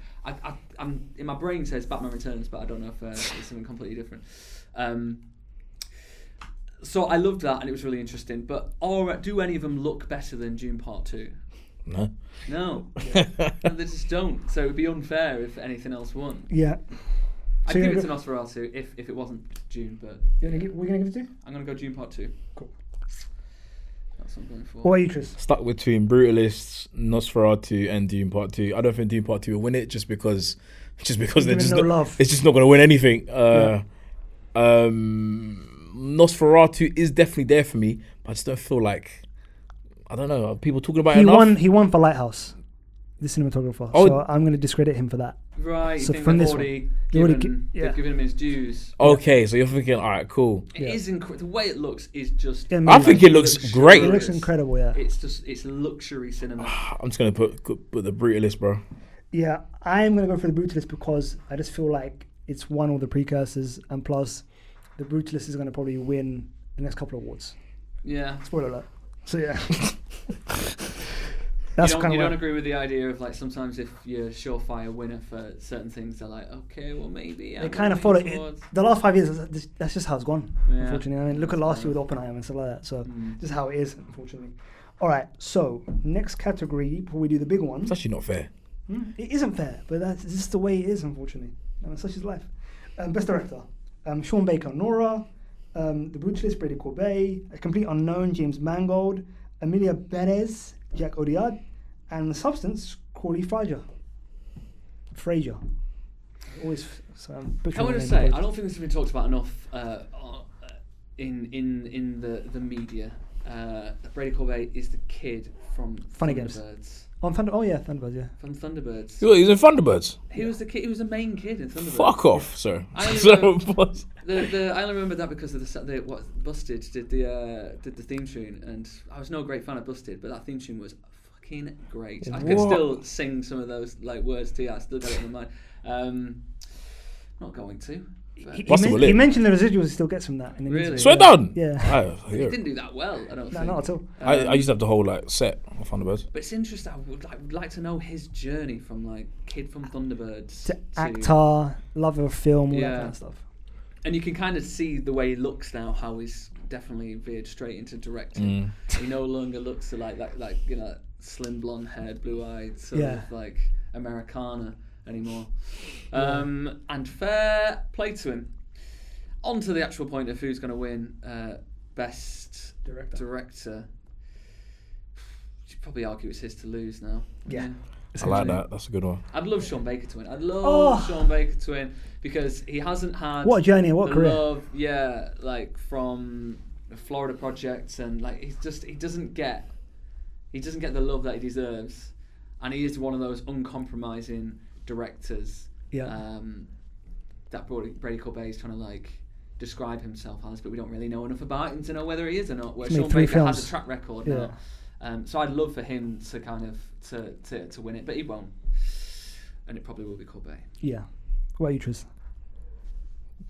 [SPEAKER 3] I'm in my brain says Batman Returns, but I don't know if it's something completely different. So I loved that and it was really interesting. But do any of them look better than June Part 2? No, they just don't. So it would be unfair if anything else won.
[SPEAKER 1] Yeah.
[SPEAKER 3] I'd give it to Nosferatu if it wasn't June, but...
[SPEAKER 1] We're going to give it to?
[SPEAKER 3] I'm going to go June Part 2.
[SPEAKER 1] Cool.
[SPEAKER 3] That's what I'm going for.
[SPEAKER 1] What are you, Triz?
[SPEAKER 2] Stuck between Brutalists, Nosferatu and Dune Part 2. I don't think Dune Part 2 will win it just because they're just it's just not going to win anything. Nosferatu is definitely there for me, but I just don't feel like... I don't know. Are people talking about it enough?
[SPEAKER 1] He won for Lighthouse, the cinematographer. So I'm going to discredit him for that.
[SPEAKER 3] Right.
[SPEAKER 1] So from this
[SPEAKER 3] they've given him his dues.
[SPEAKER 2] Okay, so you're thinking, all right, cool.
[SPEAKER 3] It is the way it looks is just.
[SPEAKER 2] I think it looks great.
[SPEAKER 1] It looks incredible. Yeah.
[SPEAKER 3] It's luxury cinema.
[SPEAKER 2] I'm just going to put The Brutalist, bro.
[SPEAKER 1] Yeah, I am going to go for The Brutalist because I just feel like it's won all the precursors, and plus, The Brutalist is going to probably win the next couple of awards.
[SPEAKER 3] Yeah.
[SPEAKER 1] Spoiler alert. So yeah.
[SPEAKER 3] You don't agree with the idea of like sometimes if you're a surefire winner for certain things, they're like, okay, well maybe.
[SPEAKER 1] They kind of follow it. The last 5 years, that's just how it's gone. Yeah. Unfortunately, I mean, look at last year with Oppenheimer and stuff like that. So just how it is, unfortunately. All right. So next category before we do the big one.
[SPEAKER 2] It's actually not fair.
[SPEAKER 1] It isn't fair, but that's just the way it is, unfortunately. And such is life. Best director: Sean Baker, Nora. The Brutalist, Brady Corbet, A Complete Unknown, James Mangold, Emilia Perez, Jack Odiad, and The Substance, Crawley Fraser. Always.
[SPEAKER 3] Can I just say, I don't think this has been talked about enough in the media, Brady Corbet is the kid from
[SPEAKER 1] Funny Games.
[SPEAKER 3] Thunderbirds.
[SPEAKER 1] Thunderbirds, yeah.
[SPEAKER 3] From Thunderbirds.
[SPEAKER 2] He was in Thunderbirds.
[SPEAKER 3] He was the kid. He was the main kid in Thunderbirds.
[SPEAKER 2] Fuck off, sir.
[SPEAKER 3] I only remember that because of what Busted did the theme tune, and I was no great fan of Busted, but that theme tune was fucking great. I could still sing some of those like words to you. I still got it in my mind. Not going to.
[SPEAKER 1] He mentioned the residuals he still gets from that.
[SPEAKER 3] Really?
[SPEAKER 2] Swear down.
[SPEAKER 1] Yeah.
[SPEAKER 3] He didn't do that well. I don't think.
[SPEAKER 1] Not at all.
[SPEAKER 2] I used to have the whole like set of Thunderbirds.
[SPEAKER 3] But it's interesting. I would like to know his journey from like kid from Thunderbirds
[SPEAKER 1] to actor, lover of film, all that kind of stuff.
[SPEAKER 3] And you can kind of see the way he looks now, how he's definitely veered straight into directing. He no longer looks like slim blonde haired, blue eyed sort of like Americana anymore. And fair play to him. On to the actual point of who's going to win Best Director. You'd probably argue it's his to lose now.
[SPEAKER 1] Yeah.
[SPEAKER 2] I like that. That's a good one.
[SPEAKER 3] I'd love Sean Baker to win. I'd love Sean Baker to win because he hasn't had
[SPEAKER 1] what a journey, what a career.
[SPEAKER 3] Love, like from the Florida projects, and like he doesn't get the love that he deserves, and he is one of those uncompromising directors. That Brady Corbet is trying to like describe himself as, but we don't really know enough about him to know whether he is or not. Where Sean Baker has a track record now. So I'd love for him to kind of to win it, but he won't, and it probably will be Corbet.
[SPEAKER 1] Yeah. What about you, Triz?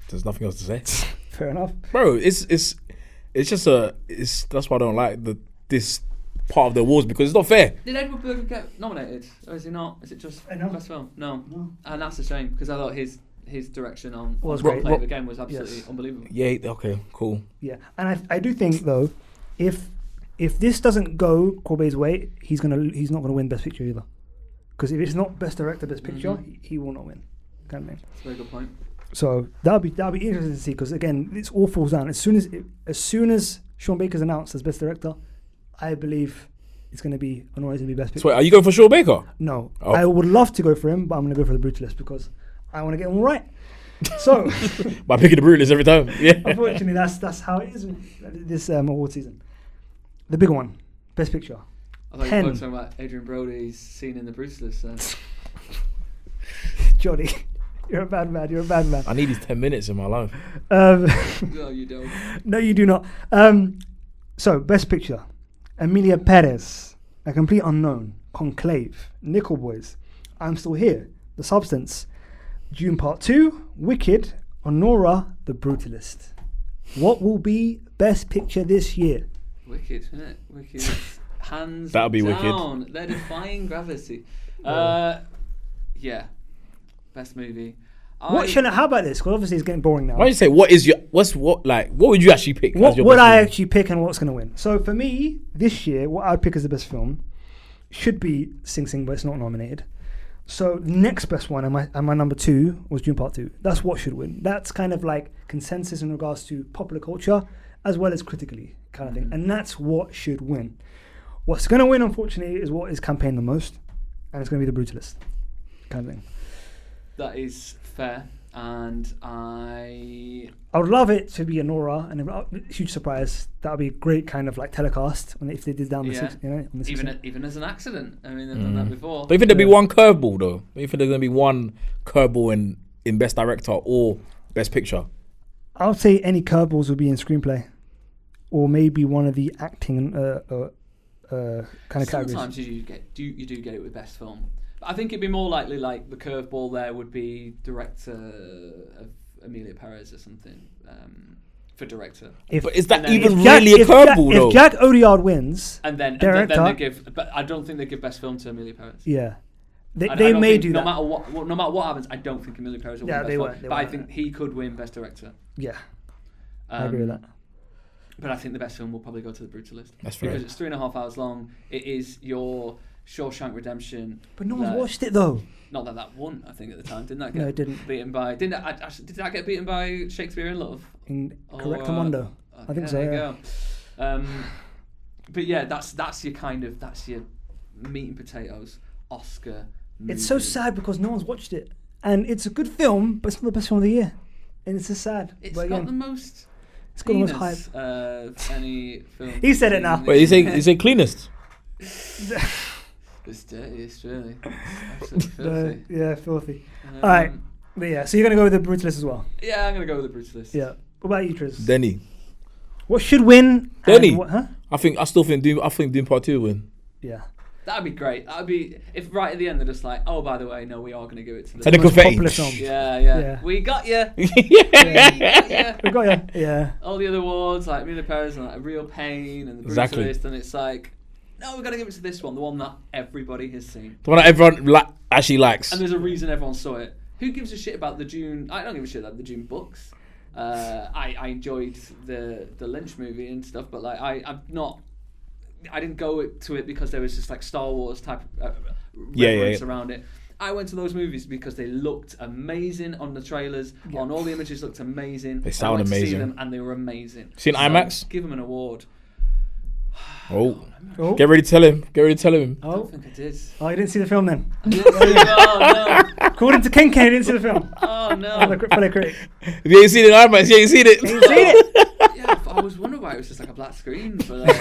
[SPEAKER 2] There's nothing else to say.
[SPEAKER 1] Fair enough,
[SPEAKER 2] bro. It's just that's why I don't like this part of the awards because it's not fair.
[SPEAKER 3] Did Edward Berger get nominated, or is he not? Is it just best film? No, and that's a shame because I thought his direction on
[SPEAKER 1] great.
[SPEAKER 3] Play the Game was absolutely unbelievable.
[SPEAKER 2] Yeah. Okay. Cool.
[SPEAKER 1] Yeah, and I do think though, if this doesn't go Corbet's way, he's not gonna win Best Picture either. Because if it's not Best Director, Best Picture, he will not win. Kind of thing.
[SPEAKER 3] That's a very good point.
[SPEAKER 1] So that'll be interesting to see because again, it all falls down as soon as Sean Baker's announced as Best Director, I believe it's going to be Honore's going to be Best Picture.
[SPEAKER 2] So wait, are you going for Sean Baker?
[SPEAKER 1] No, I would love to go for him, but I'm going to go for the Brutalist because I want to get him right. So
[SPEAKER 2] by picking the Brutalist every time, yeah.
[SPEAKER 1] Unfortunately, that's how it is this award season. The big one, Best Picture.
[SPEAKER 3] I thought you were talking about Adrian Brody's scene in The Brutalist.
[SPEAKER 1] Jonny, you're a bad man.
[SPEAKER 2] I need these 10 minutes in my life.
[SPEAKER 3] No, you don't.
[SPEAKER 1] No, you do not. So, Best Picture. Emilia Perez, A Complete Unknown, Conclave, Nickel Boys, I'm Still Here, The Substance, Dune Part 2, Wicked, Honora, The Brutalist. What will be Best Picture this year?
[SPEAKER 3] Wicked, isn't it? Wicked. Hands
[SPEAKER 2] That'll be
[SPEAKER 3] down.
[SPEAKER 2] Wicked.
[SPEAKER 3] They're defying gravity. Yeah. Best movie.
[SPEAKER 1] How about this? Because obviously it's getting boring now.
[SPEAKER 2] Why don't you say what would you actually pick?
[SPEAKER 1] What would I actually pick and what's going to win? So for me, this year, what I'd pick as the best film should be Sing Sing, but it's not nominated. So the next best one, and my number 2 was Dune Part 2. That's what should win. That's kind of like consensus in regards to popular culture as well as critically kind of thing. And that's what should win. What's going to win, unfortunately, is what is campaigned the most, and it's going to be The Brutalist kind of thing.
[SPEAKER 3] That is fair, and I
[SPEAKER 1] would love it to be Honora, and a huge surprise. That would be a great kind of like telecast if they did down the six, on the
[SPEAKER 3] even as an accident. I mean, they've done that before.
[SPEAKER 2] Don't you think there'd be one curveball though? Don't you think there's going to be one curveball in Best Director or Best Picture?
[SPEAKER 1] I would say any curveballs would be in screenplay, or maybe one of the acting kind of categories.
[SPEAKER 3] Sometimes you do get it with Best Film. I think it'd be more likely like the curveball there would be director of Emilia Perez or something for director.
[SPEAKER 2] But is that even really a curveball though?
[SPEAKER 1] If Jack Odiard wins,
[SPEAKER 3] and then they give, but I don't think they give Best Film to Emilia Perez.
[SPEAKER 1] Yeah, they may do that.
[SPEAKER 3] No matter what happens, I don't think Emilia Perez will win Best Film. But I think he could win Best Director.
[SPEAKER 1] Yeah, I agree with that.
[SPEAKER 3] But I think the best film will probably go to The Brutalist.
[SPEAKER 2] That's fair.
[SPEAKER 3] Because it's 3.5 hours long. It is your Shawshank Redemption.
[SPEAKER 1] But no one's watched it though.
[SPEAKER 3] Not that won, I think, at the time. Didn't that get
[SPEAKER 1] no, it didn't.
[SPEAKER 3] beaten by... Did that get beaten by Shakespeare in Love?
[SPEAKER 1] Correctamundo. I think so,
[SPEAKER 3] there
[SPEAKER 1] yeah.
[SPEAKER 3] you go. But yeah, that's your meat and potatoes Oscar movie.
[SPEAKER 1] It's so sad because no one's watched it. And it's a good film, but it's not the best film of the year. And it's just sad.
[SPEAKER 3] It's got the most...
[SPEAKER 1] It's got the most hype.
[SPEAKER 3] Penis, any film.
[SPEAKER 1] He said it now.
[SPEAKER 2] Wait, you say cleanest?
[SPEAKER 3] It's dirtiest, really. Absolutely filthy.
[SPEAKER 1] Yeah, filthy. All right. But yeah, so you're going to go with the Brutalist as well?
[SPEAKER 3] Yeah, I'm going to go with the Brutalist.
[SPEAKER 1] Yeah. What about you, Triz?
[SPEAKER 2] Denny.
[SPEAKER 1] What should win?
[SPEAKER 2] Denny.
[SPEAKER 1] Huh?
[SPEAKER 2] I think Doom Part 2 will win.
[SPEAKER 1] Yeah.
[SPEAKER 3] That'd be great. That'd be if right at the end they're just like, oh, by the way, no, we are going to give it to the
[SPEAKER 2] And the
[SPEAKER 1] most
[SPEAKER 2] confetti.
[SPEAKER 1] popular film.
[SPEAKER 3] Yeah. We got you.
[SPEAKER 1] Yeah. We got you. Yeah.
[SPEAKER 3] All the other awards, like Amelia Perez and like A Real Pain and the
[SPEAKER 2] Exactly.
[SPEAKER 3] Brutalist, and it's like, no, we're going to give it to this one, the one that everybody has seen.
[SPEAKER 2] The one that everyone actually likes.
[SPEAKER 3] And there's a reason everyone saw it. Who gives a shit about the Dune? I don't give a shit about the Dune books. I enjoyed the Lynch movie and stuff, but like I didn't go to it because there was just like Star Wars type reference around it. I went to those movies because they looked amazing on the trailers.
[SPEAKER 1] Yeah.
[SPEAKER 3] On all the images looked amazing.
[SPEAKER 2] They sound
[SPEAKER 3] I went to see
[SPEAKER 2] amazing.
[SPEAKER 3] them and they were amazing.
[SPEAKER 2] Seen IMAX?
[SPEAKER 3] Give them an award.
[SPEAKER 2] Oh.
[SPEAKER 1] Oh.
[SPEAKER 2] Get ready to tell him.
[SPEAKER 3] I
[SPEAKER 1] Oh.
[SPEAKER 3] don't think I did.
[SPEAKER 1] Oh, you didn't see the film then?
[SPEAKER 3] I didn't see it. Oh no.
[SPEAKER 1] According to Ken, you didn't see the film.
[SPEAKER 3] Oh no.
[SPEAKER 1] Fellow critic.
[SPEAKER 2] If you ain't seen it in IMAX, you ain't seen it.
[SPEAKER 1] You seen it?
[SPEAKER 3] Yeah, I was wondering why it was just like a black screen for like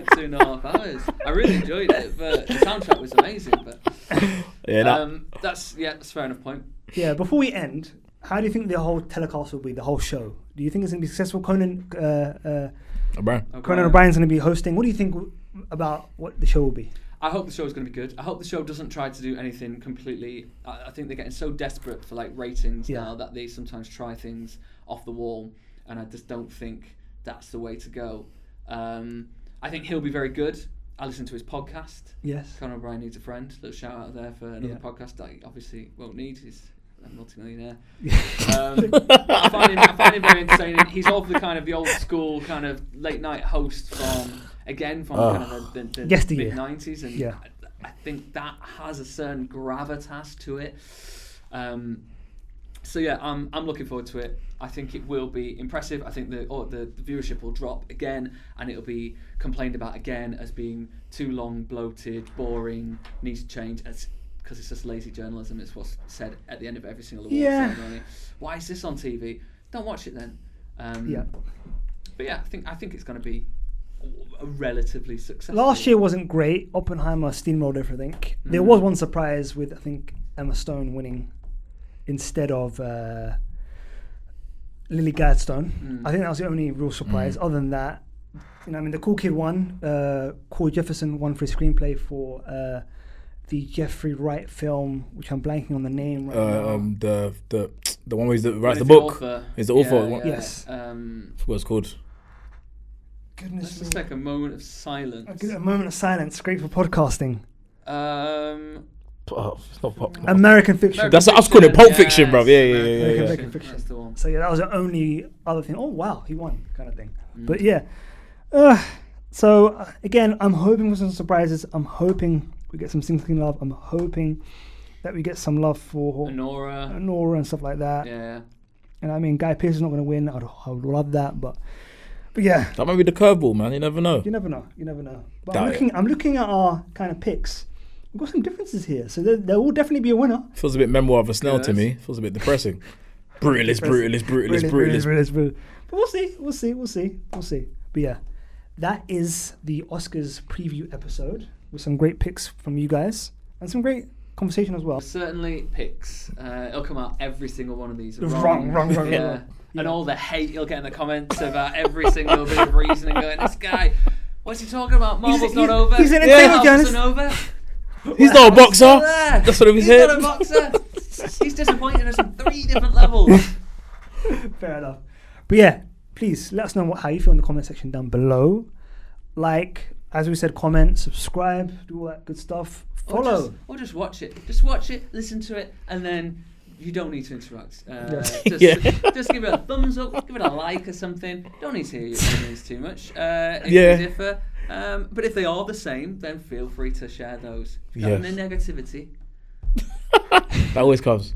[SPEAKER 3] 2.5 hours. I really enjoyed it, but the soundtrack was amazing. But that's fair enough point.
[SPEAKER 1] Yeah, before we end, how do you think the whole telecast will be, the whole show? Do you think it's going to be successful? Conan O'Brien's going to be hosting. What do you think about what the show will be?
[SPEAKER 3] I hope the show is going to be good. I hope the show doesn't try to do anything completely. I think they're getting so desperate for like ratings now that they sometimes try things off the wall, and I just don't think that's the way to go. I think he'll be very good. I listened to his podcast.
[SPEAKER 1] Yes.
[SPEAKER 3] Conan O'Brien Needs a Friend. Little shout out there for another podcast that he obviously won't need. He's a multi-millionaire. I find him very entertaining. He's of the kind of the old school kind of late night host from kind of the mid-90s, and I think that has a certain gravitas to it. So yeah, I'm looking forward to it. I think it will be impressive. I think the viewership will drop again, and it'll be complained about again as being too long, bloated, boring, needs to change. Because it's just lazy journalism. It's what's said at the end of every single award ceremony. Why is this on TV? Don't watch it then. But yeah, I think it's going to be a relatively successful.
[SPEAKER 1] Last year wasn't great. Oppenheimer steamrolled everything. There was one surprise with, I think, Emma Stone winning instead of Lily Gladstone. I think that was the only real surprise. Other than that, the cool kid won. Corey Jefferson won for his screenplay for the Jeffrey Wright film, which I'm blanking on the name right now.
[SPEAKER 2] The one where he writes the book. He's the author.
[SPEAKER 3] Yeah.
[SPEAKER 1] Yes.
[SPEAKER 2] What's it called?
[SPEAKER 1] Goodness
[SPEAKER 3] Let's just take a moment of silence.
[SPEAKER 1] A moment of silence. Great for podcasting.
[SPEAKER 2] It's not pop.
[SPEAKER 1] American Fiction.
[SPEAKER 2] That's I was calling it Pulp Fiction, bro. Yeah.
[SPEAKER 1] American Fiction.
[SPEAKER 3] That's the one.
[SPEAKER 1] So yeah, that was the only other thing. Oh wow, he won, kind of thing. But yeah. So again, I'm hoping for some surprises. I'm hoping we get some Singleton love. I'm hoping that we get some love for Honora and stuff like that.
[SPEAKER 3] Yeah.
[SPEAKER 1] And I mean, Guy Pearce is not going to win. I would love that, but yeah.
[SPEAKER 2] That might be the curveball, man. You never know.
[SPEAKER 1] You never know. But I'm looking at our kind of picks. We've got some differences here, so there will definitely be a winner.
[SPEAKER 2] Feels a bit Memoir of a Snail to me. Feels a bit depressing. Brutalist.
[SPEAKER 1] But we'll see. But yeah, that is the Oscars preview episode with some great picks from you guys and some great conversation as well.
[SPEAKER 3] Certainly picks. It'll come out every single one of these.
[SPEAKER 1] Wrong.
[SPEAKER 3] Yeah. And all the hate you'll get in the comments about every single bit of reasoning going, this guy, what's he talking about? Marvel's not over.
[SPEAKER 1] He's an entertainment journalist.
[SPEAKER 3] Over.
[SPEAKER 2] He's not a boxer. That's what he said.
[SPEAKER 3] He's not a boxer. He's disappointed us on 3 different levels.
[SPEAKER 1] Fair enough. But yeah, please let us know how you feel in the comment section down below. Like, as we said, comment, subscribe, do all that good stuff. Follow.
[SPEAKER 3] Or just watch it. Just watch it, listen to it, and then you don't need to interact. Just give it a thumbs up, give it a like or something. Don't need to hear your opinions too much. If you differ. But if they are the same, then feel free to share those. If you got any negativity.
[SPEAKER 2] That always comes.